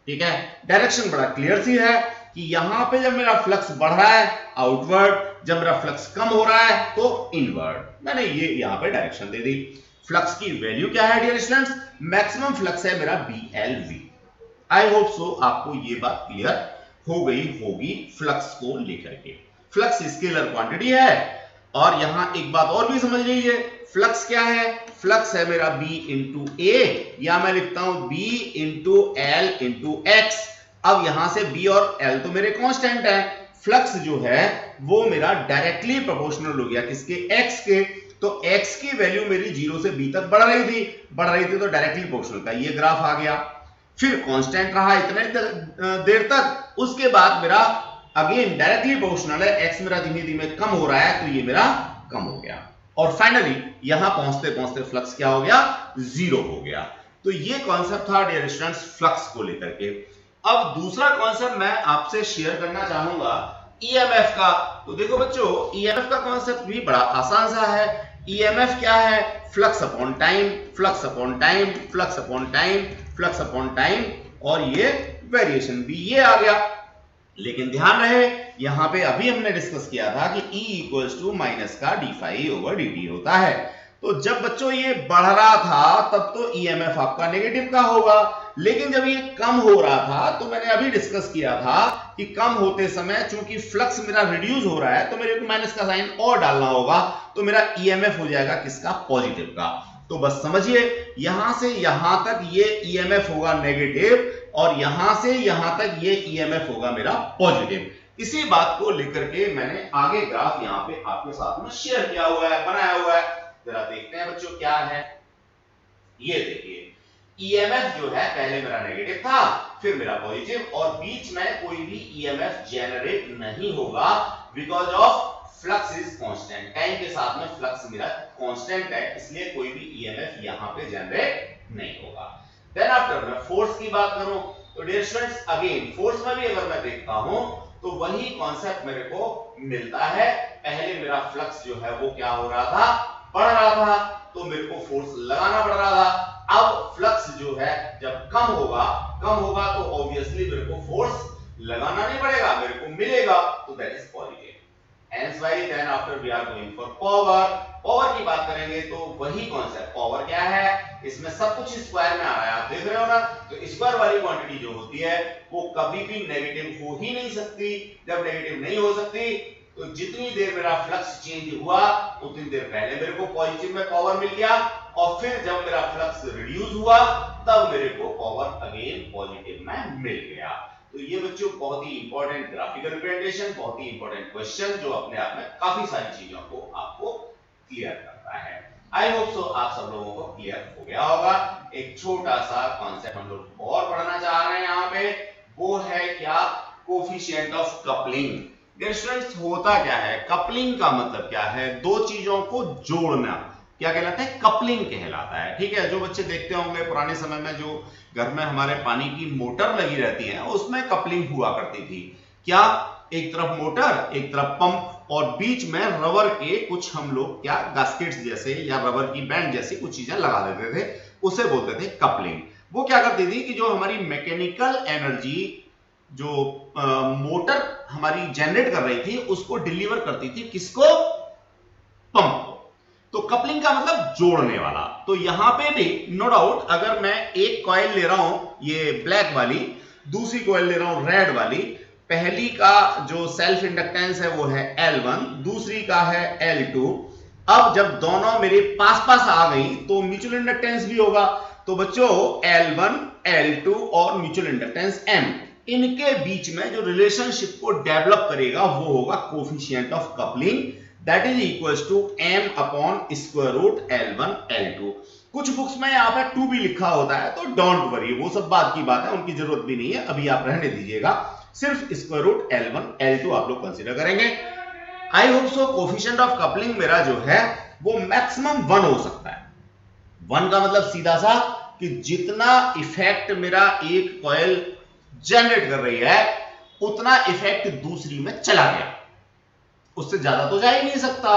ठीक है। डायरेक्शन बड़ा क्लियर सी है कि यहां पे जब मेरा फ्लक्स बढ़ रहा है आउटवर्ड, जब मेरा फ्लक्स कम हो रहा है तो इनवर्ड। मैंने ये यहां पे डायरेक्शन दे दी। फ्लक्स की वैल्यू क्या है डियर स्टूडेंट्स, मैक्सिमम फ्लक्स है मेरा BLV। आई होप सो आपको ये बात क्लियर हो गई होगी फ्लक्स को लेकर के। फ्लक्स स्केलर क्वांटिटी है, और यहां एक बात और भी समझ लीजिए, फ्लक्स क्या है, फ्लक्स है मेरा B इंटू ए, या मैं लिखता हूं B into L into X। अब यहां से B और L तो मेरे कांस्टेंट है, फ्लक्स जो है वो मेरा डायरेक्टली प्रोपोर्शनल हो गया किसके, X के। तो X की वैल्यू मेरी 0 से B तक बढ़ रही थी तो डायरेक्टली प्रोपोर्शनल का ये ग्राफ आ गया, फिर कांस्टेंट रहा इतने देर तक, उसके बाद मेरा अगेन डायरेक्टली प्रोपोर्शनल है, X मेरा धीमे धीमे कम हो रहा है, तो ये मेरा कम हो गया, और फाइनली यहां पहुंचते पहुंचते फ्लक्स क्या हो गया, 0 हो गया। तो ये कॉन्सेप्ट था डियर स्टूडेंट्स फ्लक्स को लेकर के। अब दूसरा कॉन्सेप्ट मैं आपसे शेयर करना चाहूंगा ईएमएफ का। तो देखो बच्चों, ईएमएफ का कॉन्सेप्ट भी बड़ा आसान सा है। ईएमएफ क्या है, flux upon time, flux upon time, flux upon time, flux upon time, और ये वेरिएशन भी ये आ गया। लेकिन ध्यान रहे यहां पे अभी हमने डिस्कस किया था कि E इक्वल्स टू माइनस का d∅/dt होता है। तो जब बच्चों ये बढ़ रहा था तब तो ईएमएफ आपका नेगेटिव का होगा, लेकिन जब ये कम हो रहा था तो मैंने अभी डिस्कस किया था कि कम होते समय चूंकि फ्लक्स मेरा रिड्यूस हो रहा है तो मेरे को माइनस का साइन और डालना होगा, तो मेरा ईएमएफ हो जाएगा किसका, पॉजिटिव का। तो बस समझिए यहां से यहां तक ये ईएमएफ होगा नेगेटिव, और यहां से यहां तक ये ईएमएफ होगा मेरा पॉजिटिव। इसी बात को लेकर के मैंने आगे ग्राफ यहां पे आपके साथ में शेयर किया हुआ है, बनाया हुआ है। जरा देखते हैं बच्चों क्या है। ये देखिए ईएमएफ जो है पहले मेरा नेगेटिव था, फिर मेरा पॉजिटिव, और बीच में कोई भी ईएमएफ जनरेट नहीं होगा because of flux is constant. Time के साथ में फ्लक्स मेरा कांस्टेंट है, इसलिए कोई भी ईएमएफ यहां पे जनरेट नहीं होगा। देन आफ्टर मैं फोर्स की बात करूं तो डियर स्टूडेंट्स अगेन फोर्स में भी अगर मैं देखता हूं तो वही कॉन्सेप्ट मेरे को मिलता है। पहले मेरा फ्लक्स जो है वो क्या हो रहा था, बढ़ रहा था, तो मेरे को फोर्स लगाना पड़ रहा था। अब फ्लक्स जो है जब कम होगा तो ऑब्वियसली मेरे को फोर्स लगाना नहीं पड़ेगा, मेरे को मिलेगा, तो that is positive. Hence why then after we are going for power। Power की बात करेंगे तो वही कॉन्सेप्ट, पावर क्या है, इसमें सब कुछ स्क्वायर में आ रहा है, आप देख रहे हो ना। तो स्क्वायर वाली क्वांटिटी जो होती है वो कभी भी नेगेटिव हो ही नहीं सकती। जब नेगेटिव नहीं हो सकती तो जितनी देर मेरा फ्लक्स चेंज हुआ उतनी देर पहले मेरे को पॉजिटिव में पावर मिल गया, और फिर जब मेरा फ्लक्स रिड्यूस हुआ तब मेरे को पावर अगेन पॉजिटिव में मिल गया। तो ये बच्चों बहुत ही इंपॉर्टेंट ग्राफिकल रिप्रेजेंटेशन, बहुत ही इंपॉर्टेंट क्वेश्चन जो अपने आप में काफी सारी चीजों को आपको क्लियर करता है। आई होप सो आप सब लोगों को क्लियर हो गया होगा। एक छोटा सा कॉन्सेप्ट हम लोग और पढ़ना चाह रहे हैं यहाँ पे, वो है क्या, coefficient of coupling. Dear students होता क्या है, कपलिंग का मतलब क्या है, दो चीजों को जोड़ना, क्या कहलाता है, कपलिंग कहलाता है। ठीक है, जो बच्चे देखते होंगे पुराने समय में जो घर में हमारे पानी की मोटर लगी रहती है उसमें कपलिंग हुआ करती थी। क्या, एक तरफ मोटर एक तरफ पंप, और बीच में रबर के कुछ हम लोग क्या गास्केट्स जैसे या रबर की बैंड जैसी कुछ चीजें लगा देते थे, उसे बोलते थे कपलिंग। वो क्या करती थी कि जो हमारी मैकेनिकल एनर्जी जो मोटर हमारी जनरेट कर रही थी उसको डिलीवर करती थी किसको, पंप। तो कपलिंग का मतलब जोड़ने वाला। तो यहां पे भी नो डाउट अगर मैं एक कॉइल ले रहा हूं ये ब्लैक वाली, दूसरी कॉइल ले रहा हूं रेड वाली, पहली का जो सेल्फ इंडक्टेंस है वो है L1, दूसरी का है L2। अब जब दोनों मेरे पास पास आ गई तो म्यूचुअल इंडक्टेंस भी होगा। तो बच्चों L1, L2 और म्यूचुअल इंडक्टेंस M, इनके बीच में जो रिलेशनशिप को डेवलप करेगा वो होगा coefficient of coupling, that is equals to m upon square root L1 L2। कुछ बुक्स में यहाँ पे टू भी लिखा होता है, तो डोंट वरी, वो सब बात की बात है, उनकी जरूरत भी नहीं है, अभी आप रहने दीजिएगा। सिर्फ स्क्वायर रूट L1 L2 आप लोग कंसीडर करेंगे। I hope so coefficient of coupling मेरा जो है वो मैक्सिमम 1 हो सकता है। 1 का मतलब सीधा सा कि जितना इफेक्ट मेरा एक कॉइल जनरेट कर रही है उतना इफेक्ट दूसरी में चला गया, उससे ज्यादा तो जा ही नहीं सकता।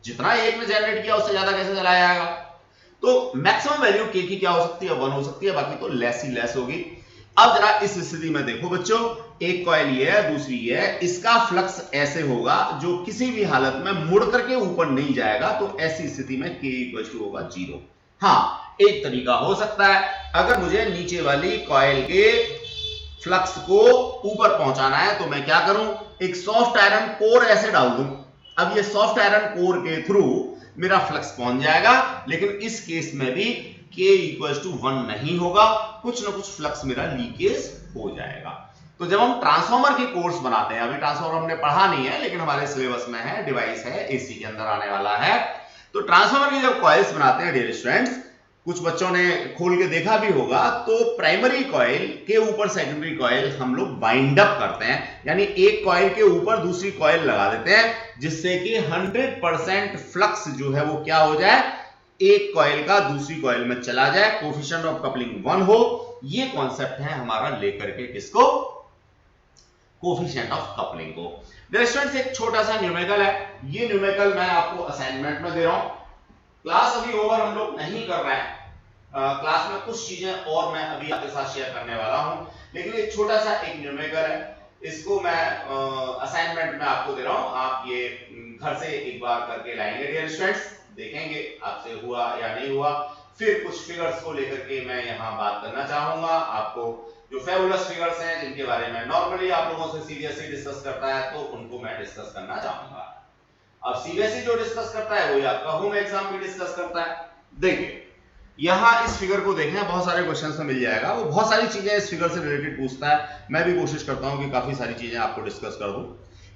जितना एक ने जनरेट किया उससे ज्यादा कैसे चला जाएगा? तो मैक्सिमम वैल्यू के की क्या हो सकती है? 1 हो सकती है, बाकी तो लेस ही लेस होगी। अब जरा इस स्थिति में देखो बच्चों, एक कॉइल ये है, दूसरी ये है, इसका फ्लक्स ऐसे होगा जो किसी भी हालत में मुड़ करके ऊपर नहीं जाएगा, तो ऐसी स्थिति में K इक्वल टू होगा 0। हाँ, एक तरीका हो सकता है, अगर मुझे नीचे वाली कॉइल के फ्लक्स को ऊपर पहुंचाना है तो मैं क्या करूं, एक सॉफ्ट आयरन कोर ऐसे डाल दूं। अब ये सॉफ्ट आयरन कोर के थ्रू मेरा फ्लक्स पहुंच जाएगा, लेकिन इस केस में भी K इक्वल टू 1 नहीं होगा, कुछ ना कुछ फ्लक्स मेरा लीकेज हो जाएगा। तो जब हम ट्रांसफार्मर के कोर्स बनाते हैं, अभी ट्रांसफार्मर हमने पढ़ा नहीं है लेकिन हमारे सिलेबस में है, डिवाइस है, एसी के अंदर आने वाला है। तो ट्रांसफार्मर की जब कॉइल्स बनाते हैं डियर स्टूडेंट्स, कुछ बच्चों ने खोल के देखा भी होगा, तो प्राइमरी कॉइल के ऊपर सेकेंडरी कॉइल हम लोग बाइंड अप करते हैं, यानी एक कॉइल के ऊपर दूसरी कॉइल लगा देते हैं, जिससे कि 100% फ्लक्स जो है वो क्या हो जाए, एक कॉइल का दूसरी कॉइल में चला जाए, कोफिशिएंट ऑफ कपलिंग 1 हो। ये कॉन्सेप्ट है हमारा लेकर के किसको, कोफिशिएंट ऑफ कपलिंग को। डियर स्टूडेंट्स, एक छोटा सा न्यूमेरिकल है, ये न्यूमेरिकल मैं आपको असाइनमेंट में दे रहा हूं। क्लास अभी ओवर हम लोग नहीं कर रहे हैं, क्लास में कुछ चीजें और मैं अभी आपके साथ शेयर करने वाला हूं, लेकिन एक छोटा सा एक न्यूमेरिकल है, इसको मैं असाइनमेंट में आपको दे रहा हूं। आप ये घर से एक बार करके लाएंगे डियर स्टूडेंट्स, देखेंगे आपसे हुआ या नहीं हुआ। फिर कुछ फिगर्स को लेकर के मैं यहाँ बात करना चाहूंगा, आपको जो फेबुलस फिगर्स हैं जिनके बारे में नॉर्मली आप लोगों से सीबीएसई डिस्कस करता है, तो उनको मैं डिस्कस करना चाहूंगा। अब सीबीएसई जो डिस्कस करता है वही आपका होम एग्जाम भी डिस्कस करता है। देखिए यहां इस फिगर को देखें, बहुत सारे क्वेश्चंस में मिल जाएगा, वो बहुत सारी चीजें इस फिगर से रिलेटेड पूछता है, मैं भी कोशिश करता हूं कि काफी सारी चीजें आपको डिस्कस कर दूं।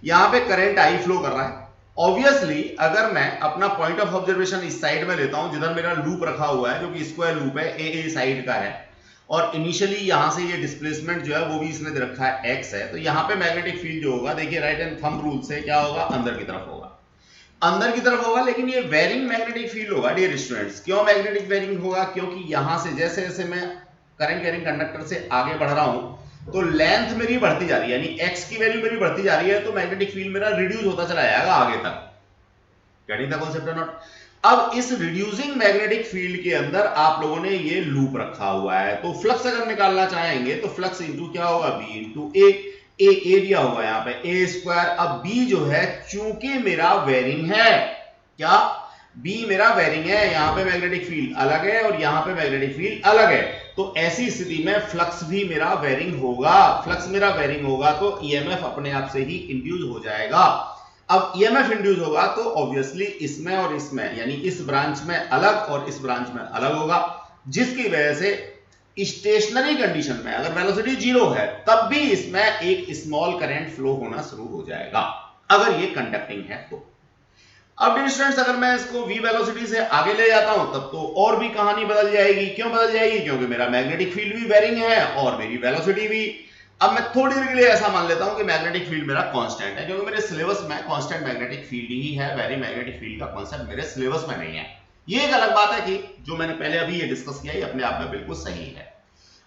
यहां पे करंट आई फ्लो कर रहा है। ऑब्वियसली अगर मैं अपना पॉइंट ऑफ ऑब्जर्वेशन इस साइड में लेता हूं जिधर मेरा लूप रखा हुआ है, जो कि स्क्वायर लूप है, ए साइड का है, और इनिशियली यहां से ये डिस्प्लेसमेंट जो है वो भी इसने दे रखा है x है, तो यहां पे मैग्नेटिक फील्ड जो होगा, देखिए राइट हैंड थंब रूल से क्या होगा, अंदर की तरफ होगा, अंदर की तरफ होगा, लेकिन ये वेरिंग मैग्नेटिक फील्ड होगा डियर स्टूडेंट्स। क्यों मैग्नेटिक वेरिंग होगा? क्योंकि यहां से जैसे जैसे मैं करंट कैरिंग कंडक्टर से आगे बढ़ रहा हूं, तो लेंथ मेरी बढ़ती जा रही है, यानी x की वैल्यू मेरी बढ़ती जा रही है, तो मैग्नेटिक फील्ड मेरा रिड्यूस होता चला जाएगा आगे तक। गेटिंग द कांसेप्ट और नॉट? अब इस रिड्यूसिंग मैग्नेटिक फील्ड के अंदर आप लोगों ने ये लूप रखा हुआ है, तो फ्लक्स अगर निकालना चाहेंगे तो फ्लक्स इनटू क्या होगा, b into a, A area होगा यहाँ पे a स्क्वायर। अब b जो है चूंकि मेरा वेरिंग है, क्या b मेरा वेरिंग है, यहाँ पे मैग्नेटिक फील्ड अलग है और यहाँ पे मैग्नेटिक फील्ड अलग है, तो ऐसी स्थिति में फ्लक्स भी मेरा वेरिंग होगा। फ्लक्स मेरा वेरिंग होगा तो ईएमएफ अपने आप से ही इंड्यूस हो जाएगा। अब ईएमएफ इंड्यूस होगा तो ऑब्वियसली इसमें और इसमें, यानी इस ब्रांच में अलग और इस ब्रांच में अलग होगा, जिसकी वजह से स्टेशनरी कंडीशन में अगर वेलोसिटी 0 है तब भी इसमें एक स्मॉल करंट फ्लो होना शुरू हो जाएगा, अगर ये कंडक्टिंग है तो। अब स्टूडेंट्स अगर मैं इसको v वेलोसिटी से आगे ले जाता हूं तब तो और भी कहानी बदल जाएगी। क्यों बदल जाएगी? क्योंकि मेरा मैग्नेटिक फील्ड भी वेरिंग है और मेरी वेलोसिटी भी। अब मैं थोड़ी देर के लिए ऐसा मान लेता हूं कि मैग्नेटिक फील्ड मेरा कांस्टेंट है, क्योंकि मेरे सिलेबस में कांस्टेंट मैग्नेटिक फील्ड ही है, वेरी मैग्नेटिक फील्ड का कांसेप्ट मेरे सिलेबस में नहीं है। ये एक अलग बात है कि जो मैंने पहले अभी ये डिस्कस किया, ये अपने आप में बिल्कुल सही है।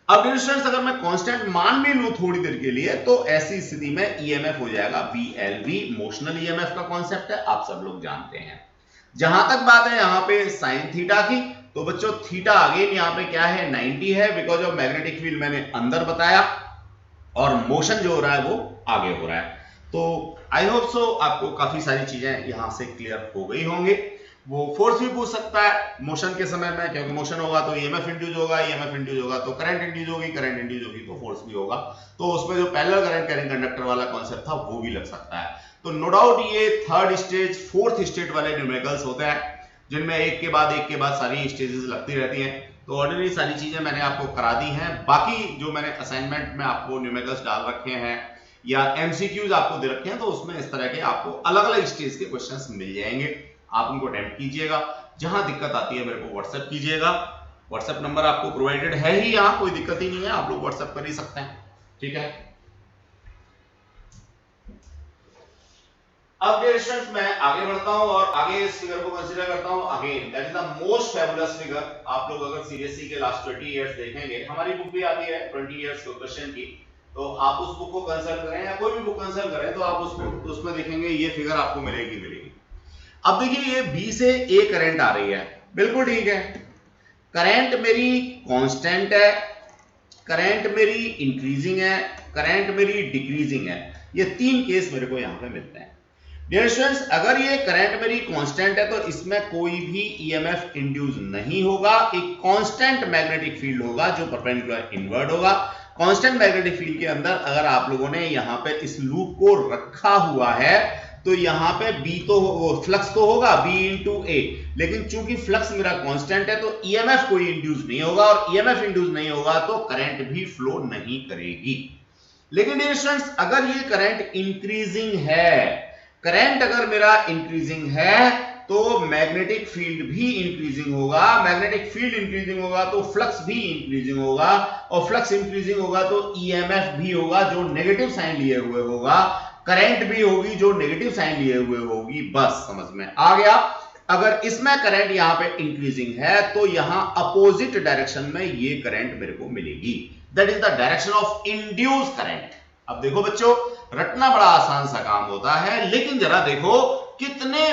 अब स्टूडेंट्स अगर मैं कांस्टेंट मान भी लूं थोड़ी देर के लिए, तो ऐसी स्थिति में ईएमएफ हो जाएगा VLV, मोशनल ईएमएफ का कांसेप्ट है, आप सब लोग जानते हैं। जहां तक बात है यहाँ पे साइन थीटा की, तो बच्चों थीटा अगेन यहाँ पे क्या है, 90 है, बिकॉज ऑफ मैग्नेटिक फील्ड मैंने अंदर बताया और मोशन जो हो रहा है वो आगे हो रहा है। तो आई होप सो आपको काफी सारी चीजें यहां से क्लियर हो गई होंगे। वो फोर्स भी पूछ सकता है मोशन के समय में, क्योंकि मोशन होगा तो ईएमएफ इंड्यूस होगा, ईएमएफ इंड्यूस होगा तो करंट इंड्यूस होगी, करंट इंड्यूस होगी तो फोर्स भी होगा। तो उसमें जो पैरेलल करंट कैरिंग कंडक्टर वाला कॉन्सेप्ट था वो भी लग सकता है। तो नो डाउट ये थर्ड स्टेज फोर्थ स्टेज वाले न्यूमेरिकल्स होते हैं, जिनमें एक के बाद सारी स्टेजेस लगती रहती हैं। तो ऑर्डिनरी सारी चीजें मैंने आपको करा दी हैं। बाकी जो मैंने असाइनमेंट में आपको न्यूमेरिकल्स डाल रखे हैं या एमसीक्यूज आपको दे रखे हैं, तो उसमें इस तरह के आपको अलग अलग स्टेज के क्वेश्चंस मिल जाएंगे, आप उनको अटेम्प्ट कीजिएगा। जहां दिक्कत आती है मेरे को व्हाट्सएप कीजिएगा। व्हाट्सएप नंबर आपको प्रोवाइडेड है ही, यहाँ कोई दिक्कत ही नहीं है, आप लोग व्हाट्सएप कर ही सकते हैं, ठीक है। अब डियर स्टूडेंट्स मैं आगे बढ़ता हूं और आगे इस फिगर को कंसीडर करता हूं। Again that is the most fabulous figure. आप लोग अगर सीबीएसई के लास्ट 20 इयर्स देखेंगे, हमारी बुक भी आती है 20 इयर्स के क्वेश्चन की, तो आप उस बुक को कंसल्ट करें या कोई भी बुक कंसल्ट करें तो आप उसमें देखेंगे ये फिगर आपको मिलेगी। अब देखिए ये बी से ए करंट आ रही है, बिल्कुल ठीक है। करंट मेरी कांस्टेंट है, करंट मेरी इंक्रीजिंग है, करंट मेरी डिक्रीजिंग है। ये तीन केस मेरे को यहां पे मिलते हैं। डियर स्टूडेंट्स, अगर ये करंट मेरी कांस्टेंट है तो इसमें कोई भी ईएमएफ इंड्यूस नहीं होगा। एक कांस्टेंट मैग्नेटिक फील्ड होगा जो परपेंडिकुलर इनवर्ट होगा। कांस्टेंट मैग्नेटिक फील्ड के अंदर अगर आप लोगों ने यहां पे इस लूप को रखा हुआ है तो यहां पे बी तो फ्लक्स तो होगा बी इंटू ए, लेकिन चूंकि फ्लक्स मेरा कांस्टेंट है तो ईएमएफ कोई इंड्यूस नहीं होगा, और ईएमएफ इंड्यूस नहीं होगा तो करंट भी फ्लो नहीं करेगी। लेकिन डियर स्टूडेंट्स, अगर ये करंट इंक्रीजिंग है, करंट अगर मेरा इंक्रीजिंग है तो मैग्नेटिक फील्ड भी इंक्रीजिंग होगा। मैग्नेटिक फील्ड इंक्रीजिंग होगा तो फ्लक्स भी इंक्रीजिंग होगा, और फ्लक्स इंक्रीजिंग होगा तो ईएमएफ भी होगा जो नेगेटिव साइन लिए हुए होगा, करंट भी होगी जो नेगेटिव साइन लिए हुए होगी। बस समझ में आ गया। अगर इसमें करंट यहां पे इंक्रीजिंग है तो यहां अपोजिट डायरेक्शन में ये करंट मेरे को मिलेगी, that is the direction of induce current. अब देखो बच्चों, रटना बड़ा आसान सा काम होता है, लेकिन जरा देखो कितने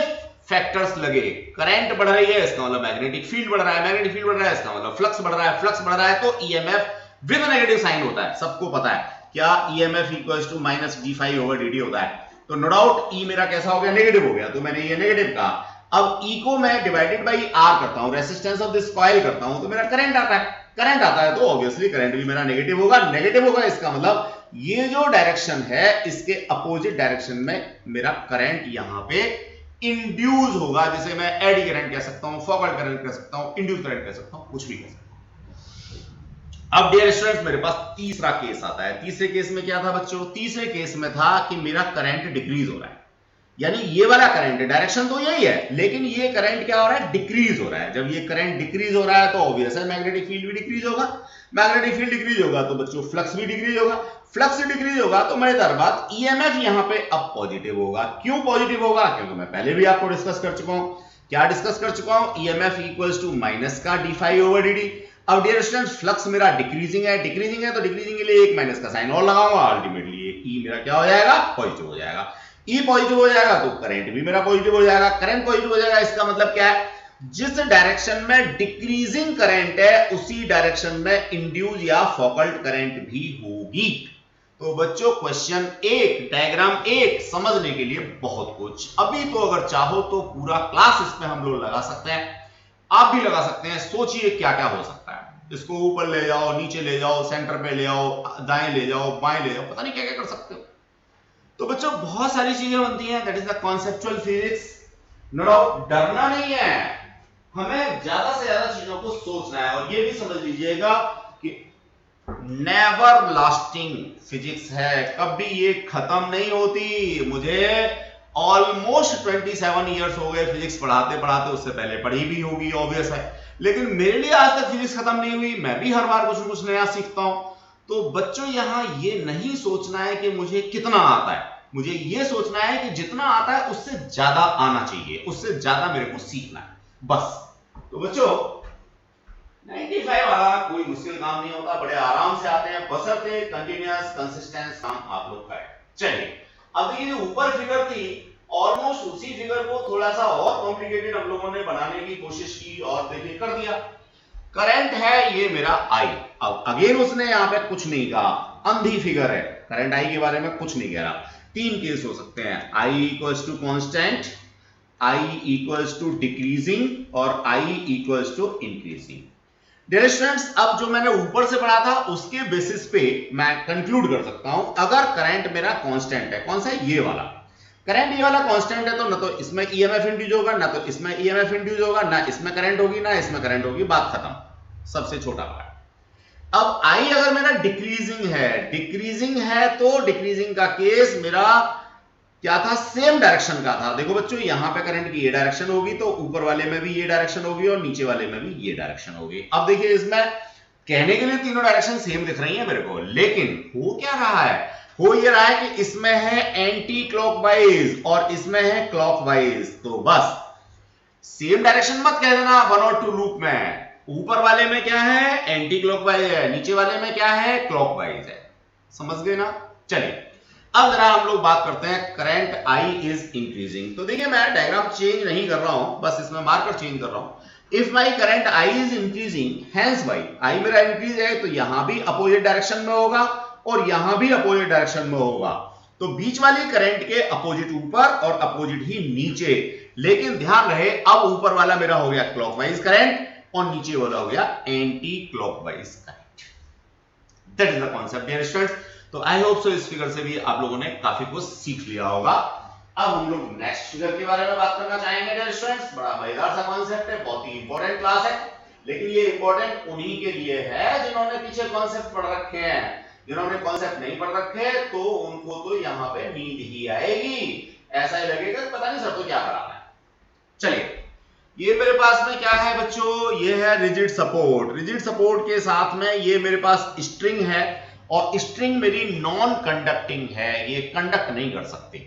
फैक्टर्स लगे। करंट बढ़ रही है इसका मतलब मैग्नेटिक फील्ड बढ़ रहा है, मैग्नेटिक फील्ड बढ़ रहा है इसका मतलब फ्लक्स बढ़ रहा है, फ्लक्स बढ़ रहा है तो ईएमएफ विद नेगेटिव साइन होता है। सबको पता है क्या EMF equals to minus d∅ over dt होता है। तो नो डाउट ई मेरा कैसा हो गया, नेगेटिव हो गया, तो मैंने ये नेगेटिव कहा। अब ई को मैं डिवाइडेड बाई आर करता हूं, रेजिस्टेंस ऑफ दिस कॉइल करता हूं, तो मेरा करंट आता है। करंट आता है तो ऑब्वियसली करंट भी मेरा नेगेटिव होगा। नेगेटिव होगा इसका मतलब ये जो डायरेक्शन है इसके अपोजिट डायरेक्शन में मेरा करंट यहां पे इंड्यूस होगा, जिसे मैं एडी करंट कह सकता हूं, फॉरवर्ड करंट कह सकता हूं, इंड्यूस करंट कह सकता हूं, कुछ भी कह सकता हूं। अब डियर स्टूडेंट्स मेरे पास तीसरा केस आता है। तीसरे केस में क्या था बच्चों? तीसरे केस में था कि मेरा करंट डिक्रीज हो रहा है, यानी ये वाला करंट, डायरेक्शन तो यही है लेकिन ये करंट क्या हो रहा है, डिक्रीज हो रहा है। जब ये करंट डिक्रीज हो रहा है तो ऑब्वियस है मैग्नेटिक फील्ड भी डिक्रीज होगा। मैग्नेटिक फील्ड डिक्रीज होगा तो बच्चों फ्लक्स भी डिक्रीज होगा। फ्लक्स डिक्रीज होगा तो मजेदार बात, ईएमएफ यहां पे अब पॉजिटिव होगा। क्यों पॉजिटिव होगा? क्योंकि मैं पहले भी आपको डिस्कस कर चुका हूं। क्या डिस्कस कर चुका हूं? ईएमएफ इक्वल्स टू माइनस का d∅ ओवर dt। अब डियर स्टूडेंट्स, फ्लक्स मेरा डिक्रीजिंग है, डिक्रीजिंग है तो डिक्रीजिंग के लिए एक माइनस का साइन और लगाऊंगा, अल्टीमेटली ये ई मेरा क्या हो जाएगा, पॉजिटिव हो जाएगा। ई पॉजिटिव हो जाएगा तो करंट भी मेरा पॉजिटिव हो जाएगा। करंट पॉजिटिव हो जाएगा इसका मतलब क्या है, जिस डायरेक्शन में डिक्रीजिंग करंट है उसी डायरेक्शन में इंड्यूस या फोकल्ड करंट भी होगी। तो बच्चों क्वेश्चन एक, डायग्राम एक समझने के लिए बहुत कुछ। अभी तो अगर चाहो तो पूरा क्लास इसमें हम लोग लगा सकते हैं, आप भी लगा सकते हैं। सोचिए क्या क्या हो सकता है। इसको ऊपर ले जाओ, नीचे ले जाओ, सेंटर पे ले आओ, दाएं ले जाओ, बाएं ले जाओ, पता नहीं क्या क्या कर सकते हो। तो बच्चों बहुत सारी चीजें बनती हैं, that is the conceptual physics. No doubt, डरना नहीं है, हमें ज्यादा से ज्यादा चीजों को सोचना है। और ये भी समझ लीजिएगा कि नेवर लास्टिंग फिजिक्स है, कभी ये खत्म नहीं होती। मुझे ऑलमोस्ट 27 इयर्स हो गए फिजिक्स पढ़ाते पढ़ाते, उससे पहले पढ़ी भी होगी ऑब्वियस है, लेकिन मेरे लिए आज तक फिजिक्स खत्म नहीं हुई। मैं भी हर बार कुछ न कुछ नया सीखता हूं। तो बच्चों यहां ये नहीं सोचना है कि मुझे कितना आता है, मुझे ये सोचना है कि जितना आता है उससे ज्यादा आना चाहिए, उससे ज्यादा मेरे को सीखना है, बस। तो बच्चों 95 वाला कोई मुश्किल काम नहीं होता, बड़े आराम से आते हैं, बशर्ते कंटिन्यूअस कंसिस्टेंस काम आप लोग करें। चलिए अब देखिए ऊपर फिगर थी, ऑलमोस्ट उसी फिगर को थोड़ा सा और कॉम्प्लिकेटेड हम लोगों ने बनाने की कोशिश की और देखिए कर दिया। करंट है ये मेरा आई। अब अगेन उसने यहां पे कुछ नहीं कहा, अंधी फिगर है, करंट आई के बारे में कुछ नहीं कह रहा। तीन केस हो सकते हैं, I equals to constant, I equals to decreasing और I equals to increasing. Dear students, अब जो मैंने ऊपर से पढ़ा था उसके बेसिस पे मैं कंक्लूड कर सकता हूं, अगर करंट मेरा कांस्टेंट है, कौन सा है, ये वाला करंट, ये वाला कांस्टेंट है तो ना तो इसमें ईएमएफ इंड्यूस होगा, ना तो इसमें ईएमएफ इंड्यूस होगा, ना इसमें करंट होगी, ना इसमें करंट होगी, बात खत्म, सबसे छोटा पार्ट। अब आई अगर मेरा डिक्रीजिंग है तो डिक्रीजिंग का केस मेरा क्या था, सेम डायरेक्शन का था। देखो बच्चों यहां पे करंट की ये डायरेक्शन होगी तो ऊपर वाले में भी ये डायरेक्शन होगी और नीचे वाले में भी ये डायरेक्शन होगी। अब देखिए इसमें कहने के लिए तीनों डायरेक्शन सेम दिख रही है मेरे को, लेकिन हो क्या रहा है, हो ये रहा है कि इसमें है एंटी क्लॉकवाइज और इसमें है क्लॉकवाइज। तो बस सेम डायरेक्शन मत कह देना 1 और 2 लूप में। ऊपर वाले में क्या है, एंटी क्लॉकवाइज है, नीचे वाले में क्या है, क्लॉकवाइज है। समझ गए ना। चलिए अब जरा हम लोग बात करते हैं करंट I इज इंक्रीजिंग। तो देखिए मैं डायग्राम चेंज नहीं कर रहा हूं, बस इसमें मार्कर चेंज कर रहा हूं। If my current I is increasing, hence by I मेरा इंक्रीज है तो यहां भी अपोजिट डायरेक्शन में होगा और यहां भी अपोजिट डायरेक्शन में होगा। तो बीच वाली करंट के अपोजिट ऊपर और अपोजिट ही नीचे। लेकिन ध्यान रहे अब ऊपर वाला मेरा हो गया क्लॉकवाइज करंट और नीचे वाला हो गया anti clockwise current. That is the concept dear students. तो आई होप सो इस फिगर से भी आप लोगों ने काफी कुछ सीख लिया होगा। अब हम लोग नेक्स्ट फिगर के बारे में बात करना चाहेंगे डियर स्टूडेंट्स। बड़ा मजेदार सा कॉन्सेप्ट है, बहुत ही इंपॉर्टेंट क्लास है, लेकिन ये इंपॉर्टेंट उन्हीं के लिए है जिन्होंने पीछे कॉन्सेप्ट पढ़ रखे हैं। जिन्होंने कॉन्सेप्ट नहीं पढ़ रखे तो उनको तो यहाँ पे नींद ही आएगी, ऐसा ही लगेगा पता नहीं सर तो क्या करा है। चलिए ये मेरे पास में क्या है बच्चों, ये है रिजिड सपोर्ट। रिजिड सपोर्ट के साथ में ये मेरे पास स्ट्रिंग है और स्ट्रिंग मेरी नॉन कंडक्टिंग है, ये कंडक्ट नहीं कर सकती।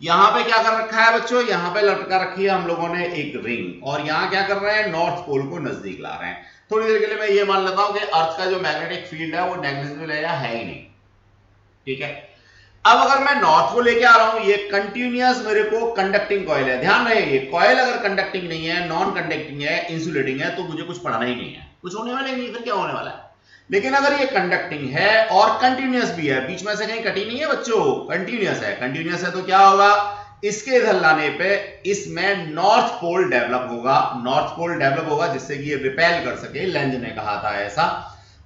यहां पे क्या कर रखा है बच्चों, यहां पे लटका रखी है हम लोगों ने एक रिंग और यहां क्या कर रहे हैं, नॉर्थ पोल को नजदीक ला रहे हैं। थोड़ी देर के लिए मैं ये मान लेता हूं कि अर्थ का जो मैग्नेटिक फील्ड है वो नेग्लिजिबल है ही नहीं, ठीक है। अब अगर मैं नॉर्थ को लेके आ रहा हूं, ये कंटिन्यूअस मेरे को कंडक्टिंग कॉइल है। ध्यान रहे ये कॉइल अगर कंडक्टिंग नहीं है, नॉन कंडक्टिंग है, इंसुलेटिंग है तो मुझे कुछ पढ़ना ही नहीं है, कुछ होने वाला ही नहीं, फिर क्या होने वाला है। लेकिन अगर ये कंडक्टिंग है और कंटिन्यूअस भी है, बीच में से कहीं कटी नहीं है बच्चों, कंटिन्यूअस है, कंटिन्यूअस है तो क्या होगा, इसके इधर लाने पे इसमें नॉर्थ पोल डेवलप होगा। नॉर्थ पोल डेवलप होगा जिससे कि ये रिपेल कर सके, लेंज ने कहा था ऐसा।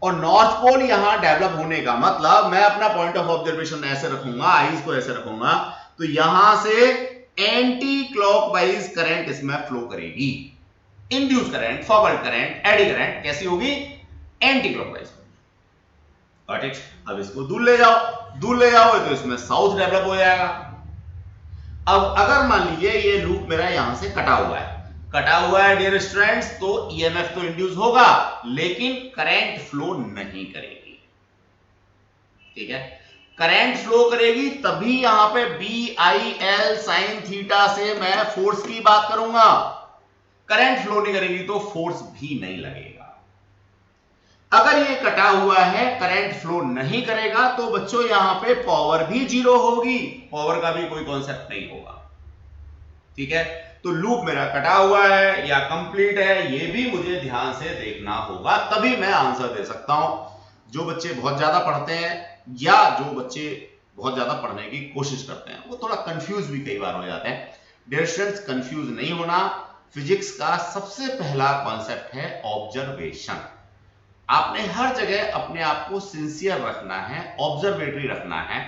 और नॉर्थ पोल यहां डेवलप होने का मतलब मैं अपना पॉइंट ऑफ ऑब्जर्वेशन ऐसे रखूंगा, आईज को ऐसे रखूंगा, तो यहां से एंटी क्लॉकवाइज करंट इसमें फ्लो करेगी। Induce current, forward current, eddy current कैसी होगी, एंटी क्लॉकवाइज। Got it. अब इसको दूर ले जाओ, दूर ले जाओगे तो इसमें साउथ डेवलप हो जाएगा। अब अगर मान लीजिए ये लूप मेरा यहां से कटा हुआ है डियर स्टूडेंट्स, तो ईएमएफ तो इंड्यूस होगा लेकिन करंट फ्लो नहीं करेगी, ठीक है। करंट फ्लो करेगी तभी यहां पे BIL sin थीटा से मैं फोर्स की बात करूंगा। करंट फ्लो नहीं करेगी तो फोर्स भी नहीं लगेगा। अगर ये कटा हुआ है, करंट फ्लो नहीं करेगा तो बच्चों यहां पे पावर भी जीरो होगी, पावर का भी कोई कॉन्सेप्ट नहीं होगा, ठीक है। तो लूप मेरा कटा हुआ है या कंप्लीट है, ये भी मुझे ध्यान से देखना होगा, तभी मैं आंसर दे सकता हूं। जो बच्चे बहुत ज्यादा पढ़ते हैं या जो बच्चे बहुत ज्यादा पढ़ने की कोशिश करते हैं वो थोड़ा कंफ्यूज भी कई बार हो जाते हैं। डियर स्टूडेंट्स कंफ्यूज नहीं होना। फिजिक्स का सबसे पहला कॉन्सेप्ट है ऑब्जर्वेशन। आपने हर जगह अपने आप को सिंसियर रखना है, ऑब्जर्वेटरी रखना है।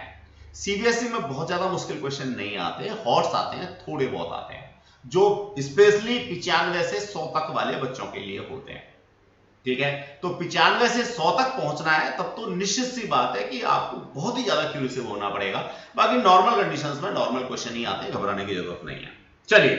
सीबीएसई में बहुत ज्यादा मुश्किल क्वेश्चन नहीं आते, हॉट्स आते हैं, थोड़े बहुत आते हैं, जो स्पेशली 95 से 100 तक वाले बच्चों के लिए होते हैं, ठीक है। तो 95 से 100 तक पहुंचना है तब तो निश्चित सी बात है कि आपको बहुत ही ज्यादा क्यूरियस होना पड़ेगा। बाकी नॉर्मल कंडीशंस में नॉर्मल क्वेश्चन ही आते हैं, घबराने की जरूरत नहीं है। चलिए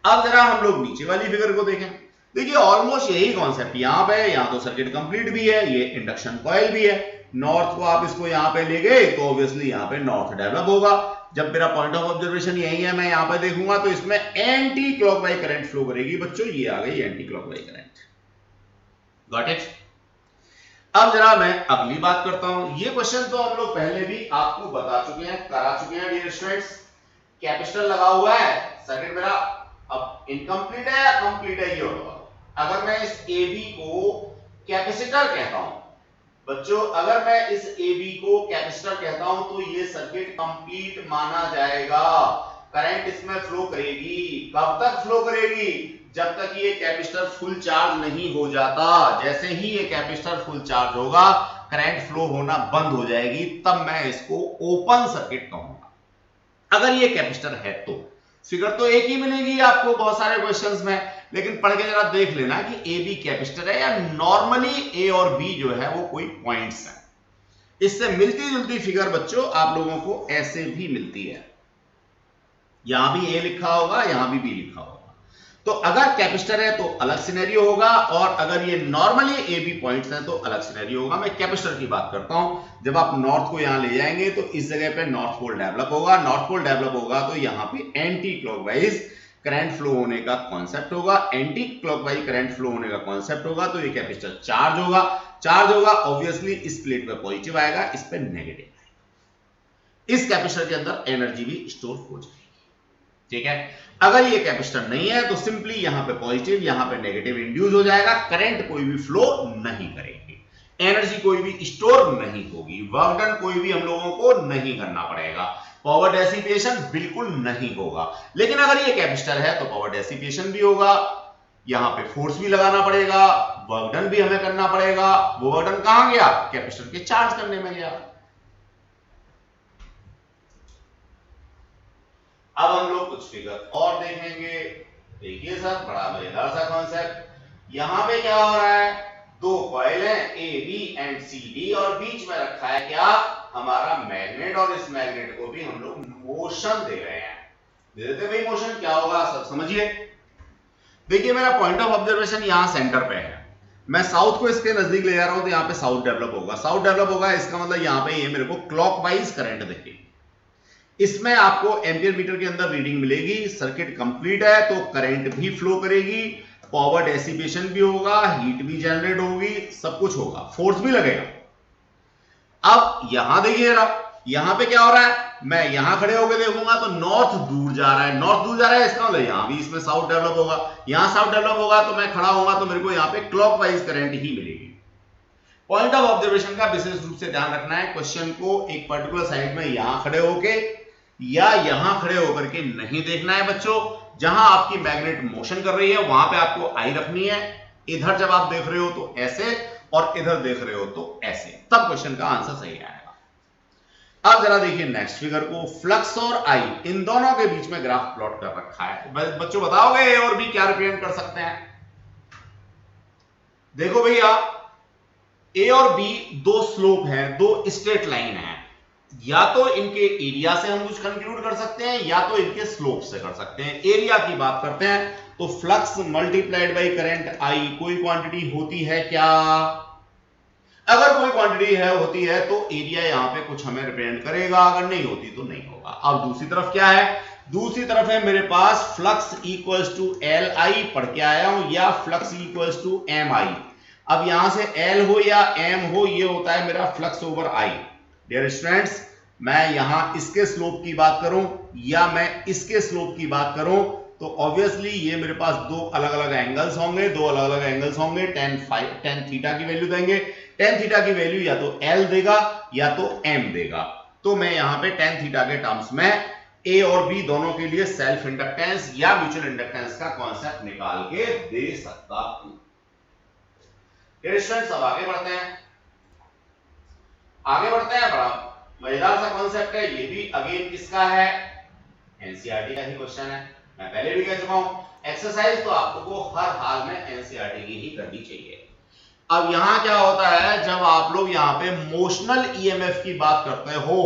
अब जरा हम लोग नीचे वाली फिगर को देखें। देखिए ऑलमोस्ट यही कॉन्सेप्ट यहां पे, यहां तो सर्किट कंप्लीट भी है, ये इंडक्शन कॉइल भी है। नॉर्थ को आप इसको यहां पे ले गए तो ऑब्वियसली यहां पे नॉर्थ डेवलप होगा। जब मेरा पॉइंट ऑफ ऑब्जर्वेशन यही है, मैं यहां पे देखूंगा तो इसमें एंटी क्लॉकवाइज करंट फ्लो करेगी बच्चों, ये आ गई anti clockwise current. Got it. अब जरा मैं अगली बात करता हूं। ये क्वेश्चन तो हम लोग पहले भी आपको बता चुके हैं, करा चुके हैं डियर स्टूडेंट्स। कैपेसिटर लगा हुआ है, सर्किट मेरा अब इनकम्प्लीट है या कंप्लीट है, ये होगा। अगर मैं इस AB को कैपेसिटर कहता हूं बच्चों, अगर मैं इस AB को कैपेसिटर कहता हूं तो ये सर्किट कंप्लीट माना जाएगा। करंट इसमें फ्लो करेगी, कब तक फ्लो करेगी, जब तक ये कैपेसिटर फुल चार्ज नहीं हो जाता। जैसे ही ये कैपेसिटर फुल चार्ज होगा करंट फ्लो होना बंद हो जाएगी, तब मैं इसको ओपन सर्किट कहूंगा। अगर ये कैपेसिटर है तो फिगर तो एक ही मिलेगी आपको बहुत सारे क्वेश्चंस में, लेकिन पढ़ के जरा देख लेना कि ए बी कैपेसिटर है या नॉर्मली ए और बी जो है वो कोई पॉइंट्स हैं। इससे मिलती जुलती फिगर बच्चों आप लोगों को ऐसे भी मिलती है। यहां भी ए लिखा होगा, यहां भी बी लिखा होगा। तो अगर कैपेसिटर है तो अलग सिनेरियो होगा, और अगर ये नॉर्मली ए बी पॉइंट्स हैं तो अलग सिनेरियो होगा। मैं कैपेसिटर की बात करता हूं। जब आप नॉर्थ को यहां ले जाएंगे तो इस जगह पे नॉर्थ पोल डेवलप होगा। नॉर्थ पोल डेवलप होगा तो यहां पे एंटी क्लॉकवाइज करंट फ्लो होने का कॉन्सेप्ट होगा। एंटी क्लॉकवाइज करंट फ्लो होने का कॉन्सेप्ट होगा तो ये कैपेसिटर चार्ज होगा। चार्ज होगा ऑब्वियसली इस प्लेट पे पॉजिटिव आएगा, इस पे नेगेटिव आएगा। इस कैपेसिटर के अंदर एनर्जी भी स्टोर हो जाएगी। ठीक है। अगर ये कैपेसिटर नहीं है तो सिंपली यहां पे पॉजिटिव, यहां पे नेगेटिव इंड्यूस हो जाएगा। करंट कोई भी फ्लो नहीं करेगी, एनर्जी कोई भी स्टोर नहीं होगी, वर्क डन कोई भी हम लोगों को नहीं करना पड़ेगा, पावर डेसिपेशन बिल्कुल नहीं होगा। लेकिन अगर ये कैपेसिटर है तो पावर डेसिपेशन भी होगा, यहां पे फोर्स भी लगाना पड़ेगा, वर्क डन भी हमें करना पड़ेगा। वो वर्क डन कहां गया? कैपेसिटर के चार्ज करने में गया। अब हम लोग कुछ फिगर और देखेंगे। देखिए सर, बड़ा मजेदार सा कॉन्सेप्ट। यहां पे क्या हो रहा है? दो कॉइल हैं A B and C D, और बीच में रखा है क्या? हमारा मैग्नेट, और इस मैग्नेट को भी हम लोग मोशन दे रहे हैं। दे देते भाई मोशन, क्या होगा सब समझिए। देखिए मेरा पॉइंट ऑफ ऑब्जर्वेशन यहां सेंटर पे है, मैं साउथ को इसके नजदीक ले जा रहा हूं तो यहां पे साउथ डेवलप होगा। साउथ डेवलप होगा इसका मतलब यहां पे ये मेरे को क्लॉकवाइज करंट दिखेगी। इसमें आपको एम्पियर मीटर के अंदर रीडिंग मिलेगी। सर्किट कंप्लीट है तो करंट भी फ्लो करेगी, पावर डेसिपेशन भी होगा, हीट भी जनरेट होगी, सब कुछ होगा, फोर्स भी लगेगा। अब यहां देखिएगा, यहां पे क्या हो रहा है? मैं यहां खड़े होकर देखूंगा तो नॉर्थ दूर जा रहा है, नॉर्थ दूर जा रहा है, इसका मतलब यहां भी इसमें साउथ डेवलप होगा। यहां साउथ डेवलप होगा तो मैं खड़ा होऊंगा तो मेरे को यहां पे क्लॉकवाइज करंट ही मिलेगी। पॉइंट ऑफ ऑब्जर्वेशन का विशेष रूप से ध्यान रखना है। क्वेश्चन को एक पर्टिकुलर साइड में यहां खड़े होके या यहां खड़े होकर के नहीं देखना है बच्चों। जहां आपकी मैग्नेट मोशन कर रही है वहां पे आपको आई रखनी है। इधर जब आप देख रहे हो तो ऐसे, और इधर देख रहे हो तो ऐसे, तब क्वेश्चन का आंसर सही आएगा। अब जरा देखिए नेक्स्ट फिगर को। फ्लक्स और आई, इन दोनों के बीच में ग्राफ प्लॉट कर रखा है। बच्चों बताओगे ए और बी क्या रिप्रेजेंट कर सकते हैं? देखो भैया, ए और बी दो स्लोप है, दो स्ट्रेट लाइन है। या तो इनके एरिया से हम कुछ कंक्लूड कर सकते हैं, या तो इनके स्लोप से कर सकते हैं। एरिया की बात करते हैं तो flux multiplied by current I, कोई क्वांटिटी होती है क्या? अगर कोई क्वांटिटी है होती है तो एरिया यहां पे कुछ हमें रिप्रेजेंट करेगा, अगर नहीं होती तो नहीं होगा। अब दूसरी तरफ क्या है? दूसरी तरफ है मेरे पास flux equals to L I, पढ़ के आया हूं, या flux equals to M I. अब यहां से एल हो या एम हो, ये होता है मेरा flux over I. Dear students, मैं यहां इसके स्लोप की बात करूं या मैं इसके स्लोप की बात करूं तो ऑब्वियसली ये मेरे पास दो अलग अलग एंगल्स होंगे, दो अलग अलग एंगल्स होंगे। टेन थीटा की वैल्यू देंगे। टेन थीटा की वैल्यू या तो एल देगा या तो एम देगा। तो मैं यहां पे टेन थीटा के टर्म्स में ए और बी दोनों के लिए सेल्फ इंडक्टेंस या म्यूचुअल इंडक्टेंस का कॉन्सेप्ट निकाल के दे सकता हूं। स्टूडेंट्स अब आगे बढ़ते हैं। बड़ा मजेदार सा कॉन्सेप्ट है ये भी। अगेन किसका है? एनसीईआरटी का ही क्वेश्चन है। मैं पहले भी कह चुका हूं, एक्सरसाइज तो आपको हर हाल में एनसीईआरटी की ही करनी चाहिए। अब यहां क्या होता है, जब आप लोग यहां पे मोशनल ईएमएफ की बात करते हो,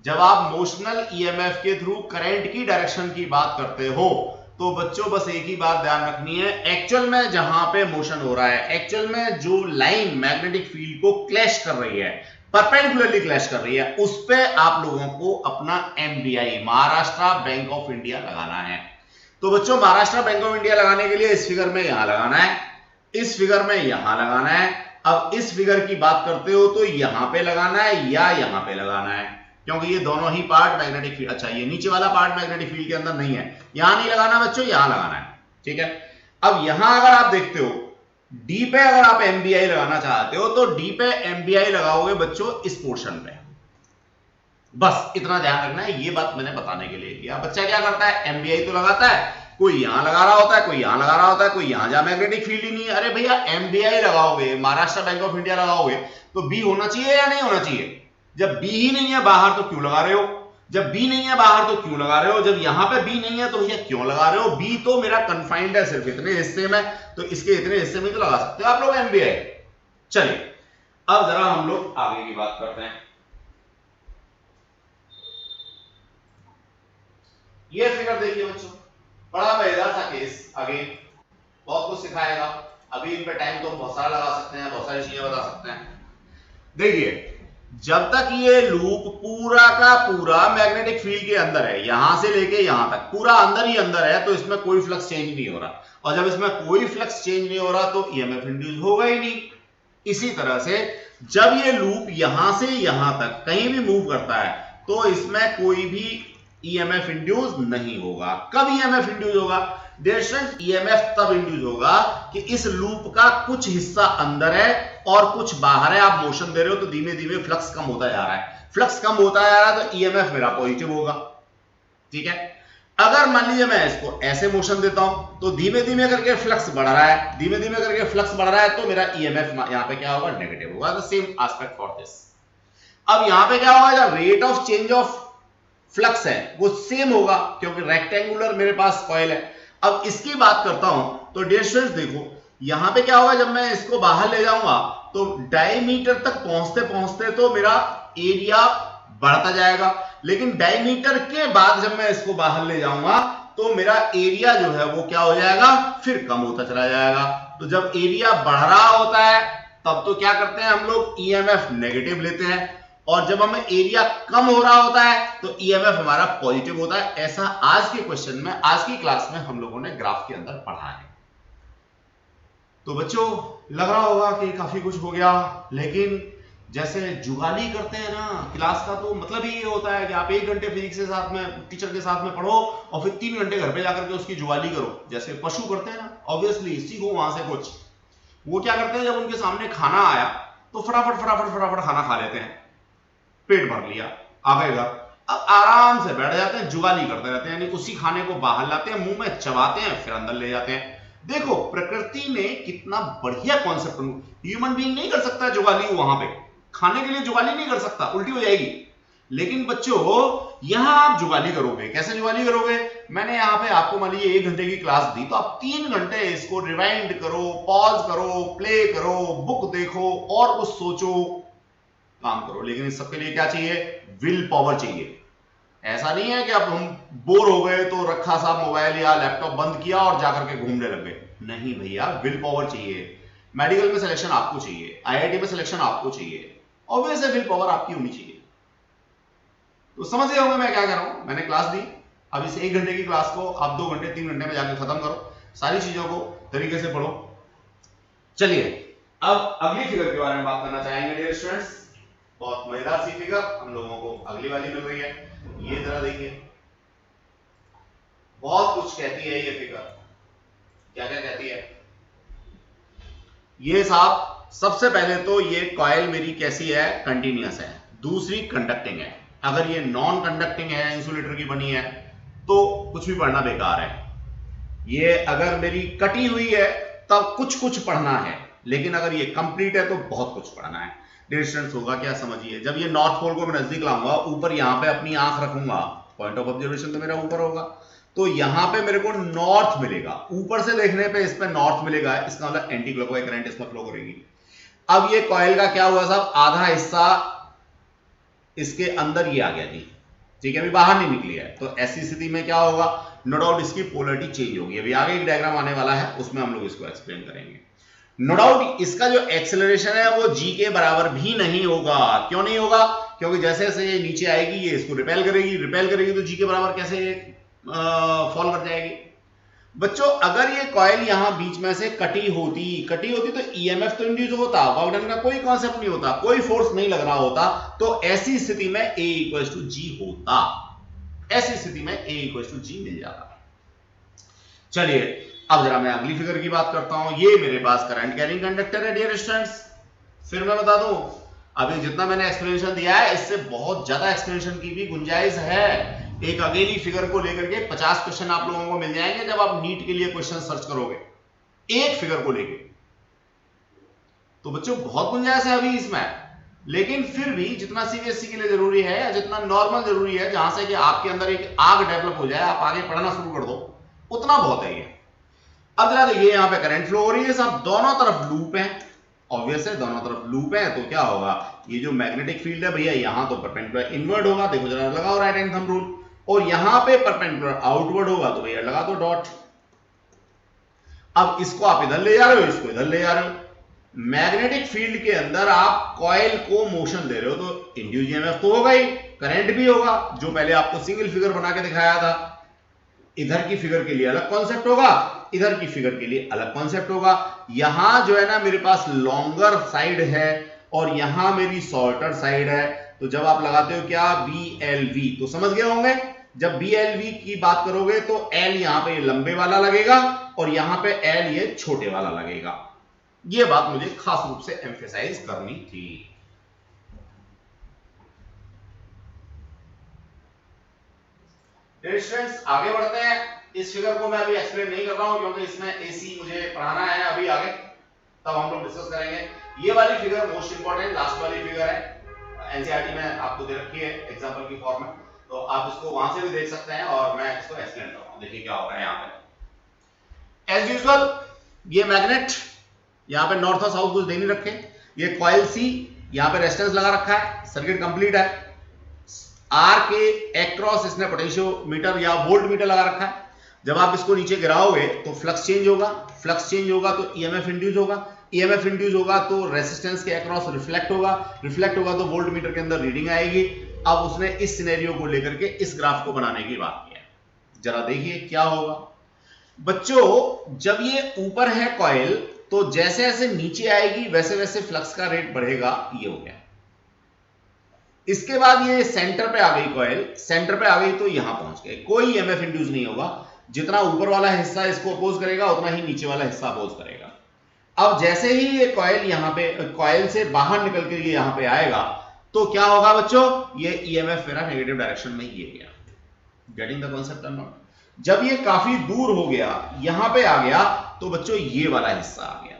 जब आप मोशनल ईएमएफ के थ्रू करंट की डायरेक्शन की बात करते हो, तो बच्चों बस एक ही बात ध्यान रखनी है। एक्चुअल में जहां पे मोशन हो रहा है, एक्चुअल में जो लाइन मैग्नेटिक फील्ड को क्लैश कर रही है, परपेंडिकुलरली क्लैश कर रही है, उस पे आप लोगों को अपना MBI, Maharashtra bank of India लगाना है। तो बच्चों महाराष्ट्र बैंक ऑफ इंडिया लगाने के लिए इस फिगर में यहां लगाना है, इस फिगर में यहां लगाना है। अब इस फिगर की बात करते हो तो यहां पे लगाना है या यहां पे लगाना है, क्योंकि ये दोनों ही पार्ट मैग्नेटिक फील्ड, अच्छा ये नीचे वाला पार्ट मैग्नेटिक फील्ड के अंदर नहीं है, यहां नहीं लगाना बच्चों, यहां लगाना है। ठीक है। अब यहां अगर आप देखते हो डी पे अगर आप एमबीआई लगाना चाहते हो तो डी पे एमबीआई लगाओगे बच्चों इस पोर्शन पे। बस इतना ध्यान रखना है, ये बात मैंने बताने के लिए किया। बच्चा क्या करता है, एमबीआई तो लगाता है, कोई यहां लगा रहा होता है, कोई यहां लगा रहा होता है, कोई यहां, जहां मैग्नेटिक फील्ड ही नहीं है। अरे भैया एमबीआई लगाओगे, महाराष्ट्र बैंक ऑफ इंडिया लगाओगे तो बी होना चाहिए या नहीं होना चाहिए? जब बी ही नहीं है बाहर तो क्यों लगा रहे हो? जब बी नहीं है बाहर तो क्यों लगा रहे हो? जब यहां पे बी नहीं है तो भैया क्यों लगा रहे हो? बी तो मेरा कन्फाइंड है सिर्फ इतने हिस्से में, तो इसके इतने हिस्से में तो लगा सकते हो आप लोग एमबीआई। चलिए अब जरा हम लोग आगे की बात करते हैं। ये फिगर देखिए बच्चों, बड़ा मजेदार सा केस, अगेन बहुत कुछ सिखाएगा। अभी इन पे टाइम तो बहुत सारा लगा सकते हैं, बहुत सारी चीजें बता सकते हैं। देखिए जब तक ये लूप पूरा का पूरा मैग्नेटिक फील्ड के अंदर है, यहां से लेके यहां तक पूरा अंदर ही अंदर है, तो इसमें कोई फ्लक्स चेंज नहीं हो रहा, और जब इसमें कोई फ्लक्स चेंज नहीं हो रहा तो ईएमएफ इंड्यूस होगा ही नहीं। इसी तरह से जब ये लूप यहां से यहां तक कहीं भी मूव करता है तो इसमें कोई भी ईएमएफ इंड्यूस नहीं होगा। कब ईएमएफ इंड्यूस होगा? ईएमएफ तब इंड्यूस होगा कि इस लूप का कुछ हिस्सा अंदर है और कुछ बाहर है। आप मोशन दे रहे हो तो धीमे धीमे फ्लक्स कम होता जा रहा है, फ्लक्स कम होता जा रहा है तो ईएमएफ मेरा पॉजिटिव होगा। ठीक है, अगर मान लीजिए मैं इसको ऐसे मोशन देता हूं तो धीमे धीमे करके फ्लक्स बढ़ रहा है, धीमे धीमे करके फ्लक्स बढ़ रहा है, तो मेरा ईएमएफ यहां पे क्या होगा? नेगेटिव होगा। The same aspect for this. अब यहां पे क्या होगा? जब rate of change of flux है वो सेम होगा, क्योंकि रेक्टेंगुलर मेरे पास कॉइल है। अब इसकी बात करता हूं तो डियर स्टूडेंट्स देखो यहां पे क्या होगा, जब मैं इसको बाहर ले जाऊंगा तो डायमीटर तक पहुंचते पहुंचते तो मेरा एरिया बढ़ता जाएगा, लेकिन डायमीटर के बाद जब मैं इसको बाहर ले जाऊंगा तो मेरा एरिया जो है वो क्या हो जाएगा? फिर कम होता चला जाएगा। तो जब एरिया बढ़ रहा होता है तब तो क्या करते हैं हम लोग? ईएमएफ नेगेटिव लेते हैं, और जब हमें एरिया कम हो रहा होता है तो ईएमएफ हमारा पॉजिटिव होता है। ऐसा आज के क्वेश्चन में, आज की क्लास में हम लोगों ने ग्राफ के अंदर पढ़ा है। तो बच्चों लग रहा होगा कि काफी कुछ हो गया, लेकिन जैसे जुगाली करते हैं ना क्लास का, तो मतलब ही ये होता है कि आप 1 घंटे फिजिक्स के साथ में टीचर के साथ में पढ़ो और फिर 3 घंटे घर पे जाकर के उसकी जुगाली करो, जैसे पशु करते हैं ना। ऑब्वियसली सीखो वहां से कुछ। वो क्या करते हैं, जब उनके सामने खाना आया तो फटाफट फटाफट फटाफट खाना खा लेते हैं, पेट भर लिया, आ गए घर, अब आराम से बैठ जाते हैं, जुगाली करते रहते हैं, यानी उसी खाने को बाहर लाते हैं, मुंह में चबाते हैं, फिर अंदर ले जाते हैं। देखो प्रकृति ने कितना बढ़िया कॉन्सेप्ट, ह्यूमन बीइंग नहीं कर सकता जुगाली, वहां पे खाने के लिए जुगाली नहीं कर सकता, उल्टी हो जाएगी। लेकिन बच्चों यहां आप जुगाली करोगे, कैसे जुगाली करोगे? मैंने यहां पे आपको मान लीजिए 1 घंटे की क्लास दी, तो आप 3 घंटे इसको रिवाइंड करो, पॉज करो, प्ले करो, बुक देखो और कुछ सोचो, काम करो। लेकिन इस सबके लिए क्या चाहिए? विल पावर चाहिए। ऐसा नहीं है कि अब हम बोर हो गए तो रखा सा मोबाइल या लैपटॉप बंद किया और जाकर के घूमने लग गए। नहीं भैया, विल पावर चाहिए। मेडिकल में सिलेक्शन आपको चाहिए, आईआईटी में सिलेक्शन आपको चाहिए, ऑब्वियस है विल पावर आपकी होनी चाहिए। तो समझ गए होंगे मैं क्या कर रहा हूं। मैंने क्लास दी, अब इस 1 घंटे की क्लास को आप 2 घंटे 3 घंटे में जाकर खत्म करो, सारी चीजों को तरीके से पढ़ो। चलिए अब अगली फिगर के बारे में बात करना चाहेंगे डियर स्टूडेंट्स। बहुत मजेदार सी फिगर हम लोगों को अगली वाली मिल रही है। ये जरा देखिए, बहुत कुछ कहती है ये फिगर। क्या क्या कहती है ये साहब? सबसे पहले तो ये कॉइल मेरी कैसी है? कंटिन्यूअस है। दूसरी कंडक्टिंग है। अगर ये नॉन कंडक्टिंग है, इंसुलेटर की बनी है, तो कुछ भी पढ़ना बेकार है। ये अगर मेरी कटी हुई है तब कुछ कुछ पढ़ना है, लेकिन अगर ये कंप्लीट है तो बहुत कुछ पढ़ना है। डिस्टेंस होगा क्या समझिए, जब ये नॉर्थ पोल को मैं नजदीक लाऊंगा, ऊपर यहां पे अपनी आंख रखूंगा, पॉइंट ऑफ ऑब्जर्वेशन तो मेरा ऊपर होगा, तो यहां पे मेरे को नॉर्थ मिलेगा। ऊपर से देखने पे इस पे नॉर्थ मिलेगा, इसका मतलब एंटी क्लॉकवाइज करंट इसमें फ्लो करेगी। अब ये कॉइल का क्या हुआ साहब? आधा हिस्सा इसके अंदर ये आ गया जी, ठीक है, अभी बाहर नहीं निकली है। तो ऐसी स्थिति में क्या होगा? नो डाउट इसकी पोलरिटी चेंज होगी। अभी आगे एक डायग्राम आने वाला है, उसमें हम लोग इसको एक्सप्लेन करेंगे। नो डाउट इसका जो एक्सेलरेशन है वो जी के बराबर भी नहीं होगा। क्यों नहीं होगा? क्योंकि जैसे जैसे ये नीचे आएगी ये इसको रिपेल करेगी तो जी के बराबर कैसे फॉल कर जाएगी। बच्चों अगर ये कॉइल यहां बीच में से कटी होती तो ईएमएफ तो इंड्यूस होता, वर्क डन का कोई कॉन्सेप्ट नहीं होता, कोई फोर्स नहीं लग रहा होता, तो ऐसी स्थिति में A इक्वल्स टू जी होता। ऐसी स्थिति में A इक्वल्स टू जी मिल जाता। चलिए अब जरा मैं अगली फिगर की बात करता हूं। ये मेरे पास करंट कैरिंग कंडक्टर है डियर स्टूडेंट्स। फिर मैं बता दूं, अभी जितना मैंने एक्सप्लेनेशन दिया है इससे बहुत ज्यादा एक्सप्लेनेशन की भी गुंजाइश है। एक अकेली फिगर को लेकर के 50 क्वेश्चन आप लोगों को मिल जाएंगे जब आप नीट के लिए क्वेश्चन सर्च करोगे एक फिगर को लेकर। तो बच्चों बहुत गुंजाइश है अभी इसमें, लेकिन फिर भी जितना सीबीएसई के लिए जरूरी है या जितना नॉर्मल जरूरी है, जहां से कि आपके अंदर एक आग डेवलप हो जाए, आप आगे पढ़ना शुरू कर दो, उतना बहुत है ये। अब जरा देखिए यहां पे करंट फ्लो हो रही है साहब, दोनों तरफ लूप है, ऑब्वियस है दोनों तरफ लूप है, तो क्या होगा? ये जो मैग्नेटिक फील्ड है भैया यहां तो परपेंडिकुलर इनवर्ड होगा। देखो जरा लगाओ राइट हैंड थंब रूल, और यहां पे परपेंडिकुलर आउटवर्ड होगा तो भैया लगा दो डॉट। अब इसको आप इधर ले जा रहे हो, इसको इधर ले जा रहे हो। मैग्नेटिक फील्ड के अंदर आप कॉइल को मोशन दे रहे हो तो इंड्यूस ईएमएफ तो होगा ही, करंट भी होगा, जो पहले आपको सिंगल फिगर बना के दिखाया था। इधर की फिगर के लिए अलग कॉन्सेप्ट होगा, इधर की फिगर के लिए अलग कॉन्सेप्ट होगा। यहां जो है ना मेरे पास लॉन्गर साइड है और यहां मेरी शॉर्टर साइड है, तो जब आप लगाते हो क्या BLV तो समझ गए होंगे। जब BLV की बात करोगे तो L यहां पे लंबे वाला लगेगा और यहां पे L ये छोटे वाला लगेगा। ये बात मुझे खास रूप से एम्फेसाइज करनी थी। स्टूडेंट्स आगे बढ़ते हैं। इस फिगर को मैं अभी एक्सप्लेन नहीं कर रहा हूं क्योंकि इसमें AC मुझे पढ़ाना है अभी आगे, तब हम लोग डिस्कस करेंगे। ये वाली फिगर मोस्ट इंपॉर्टेंट लास्ट वाली फिगर है, एनसीईआरटी में आपको दे रखी है एग्जांपल की फॉर्म में, तो आप इसको वहां से भी देख सकते हैं और मैं इसको एक्सप्लेन कर रहा हूं। देखिए क्या हो रहा है यहां पे। एज यूजुअल ये मैग्नेट यहां पे नॉर्थ और साउथ कुछ दे नहीं रखे, ये कॉइल C यहां पे रेजिस्टेंस लगा रखा है, सर्किट कंप्लीट है। R के एक्रॉस इसने पोटेंशियोमीटर या वोल्ट मीटर लगा रखा है। जब आप इसको नीचे गिराओगे तो फ्लक्स चेंज होगा, फ्लक्स चेंज होगा तो ईएमएफ इंड्यूस होगा, ईएमएफ इंड्यूस होगा तो रेजिस्टेंस के अक्रॉस रिफ्लेक्ट होगा, रिफ्लेक्ट होगा तो वोल्ट मीटर के अंदर रीडिंग आएगी। अब उसने इस सिनेरियो को लेकर के इस ग्राफ को बनाने की बात की है। जरा देखिए क्या होगा बच्चों। जब ये ऊपर है कॉइल तो जैसे जैसे नीचे आएगी वैसे वैसे फ्लक्स का रेट बढ़ेगा, ये हो गया। इसके बाद ये सेंटर पे आ गई कॉइल, सेंटर पे आ गई तो यहां पहुंच गए, कोई ईएमएफ इंड्यूस नहीं होगा। जितना ऊपर वाला हिस्सा इसको अपोज करेगा उतना ही नीचे वाला हिस्सा अपोज करेगा। अब जैसे ही ये कॉइल यहां पे कॉइल से बाहर निकल के ये यहां पे आएगा तो क्या होगा बच्चों, ये ईएमएफ मेरा नेगेटिव डायरेक्शन में ये गया। गेटिंग द कॉन्सेप्ट और नॉट। जब ये काफी दूर हो गया यहां पे आ गया तो बच्चों ये वाला हिस्सा आ गया।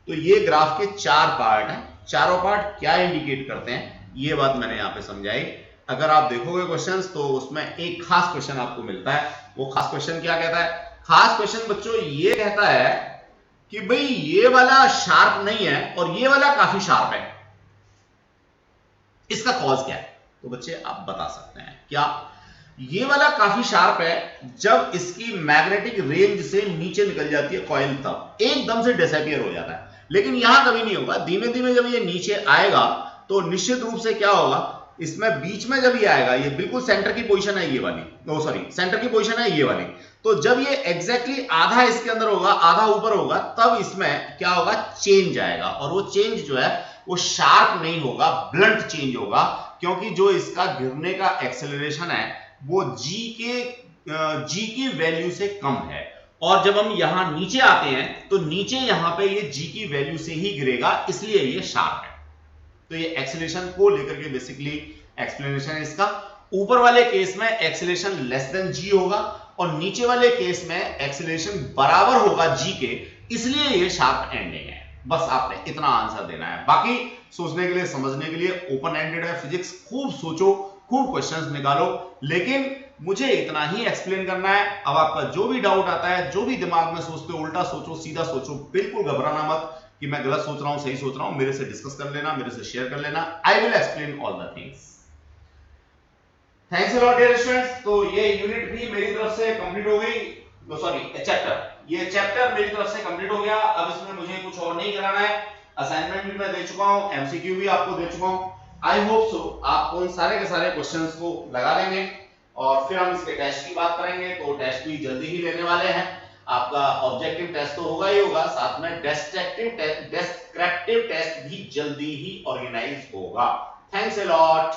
तो ये ग्राफ के 4 पार्ट हैं, चारों पार्ट क्या इंडिकेट करते हैं ये बात मैंने यहां पे समझाई। अगर आप देखोगे क्वेश्चंस तो उसमें एक खास क्वेश्चन आपको मिलता है। वो खास क्वेश्चन क्या कहता है? खास क्वेश्चन बच्चों ये कहता है कि भाई ये वाला शार्प नहीं है और ये वाला काफी शार्प है, इसका कॉज क्या है? तो बच्चे आप बता सकते हैं क्या? ये वाला काफी शार्प है जब इसकी मैग्नेटिक रेंज से नीचे निकल जाती है कॉइल, तब एकदम से डिसअपीयर हो जाता है। लेकिन यहां कभी नहीं होगा, धीमे धीमे जब ये नीचे आएगा तो निश्चित रूप से क्या होगा, इसमें बीच में जब ये आएगा, ये बिल्कुल सेंटर की पोजीशन है ये वाली, सॉरी सेंटर की पोजीशन है ये वाली, तो जब ये एग्जैक्टली आधा इसके अंदर होगा आधा ऊपर होगा तब इसमें क्या होगा, चेंज आएगा। और वो चेंज जो है वो शार्प नहीं होगा, ब्लंट चेंज होगा, क्योंकि जो इसका गिरने का एक्सेलरेशन है वो जी की वैल्यू से कम है। और जब हम यहां नीचे आते हैं तो नीचे यहां पे ये जी की वैल्यू से ही गिरेगा, इसलिए ये शार्प है। तो ये एक्सेलरेशन को लेकर के बेसिकली एक्सप्लेनेशन है इसका। ऊपर वाले केस में एक्सेलरेशन लेस देन जी होगा और नीचे वाले केस में एक्सेलरेशन बराबर होगा जी के, इसलिए ये शार्प एंडिंग है। बस आपने इतना आंसर देना है, बाकी सोचने के लिए समझने के लिए ओपन एंडेड है फिजिक्स। खूब सोचो, खूब क्वेश्चंस निकालो, लेकिन मुझे इतना ही एक्सप्लेन करना है। अब आपका जो भी डाउट आता है, जो भी दिमाग में सोचते हो, उल्टा सोचो सीधा सोचो, बिल्कुल घबराना मत कि मैं गलत सोच रहा हूं सही सोच रहा हूं। मेरे से डिस्कस कर लेना, मेरे से शेयर कर लेना, I will explain all the things. Thanks a lot dear students. तो ये यूनिट भी मेरी तरफ से कंप्लीट हो गई, सॉरी चैप्टर, ये चैप्टर मेरी तरफ से कंप्लीट हो गया। अब इसमें मुझे कुछ और नहीं कराना है, असाइनमेंट भी मैं दे चुका हूं, एमसीक्यू भी आपको दे चुका हूं। आई होप सो आप उन सारे के सारे क्वेश्चंस को लगा लेंगे और फिर हम इसके टेस्ट की बात करेंगे। तो टेस्ट भी जल्दी ही लेने वाले हैं। आपका ऑब्जेक्टिव टेस्ट तो होगा ही होगा, साथ में डिस्क्रिप्टिव टेस्ट भी जल्दी ही ऑर्गेनाइज होगा। Thanks a lot.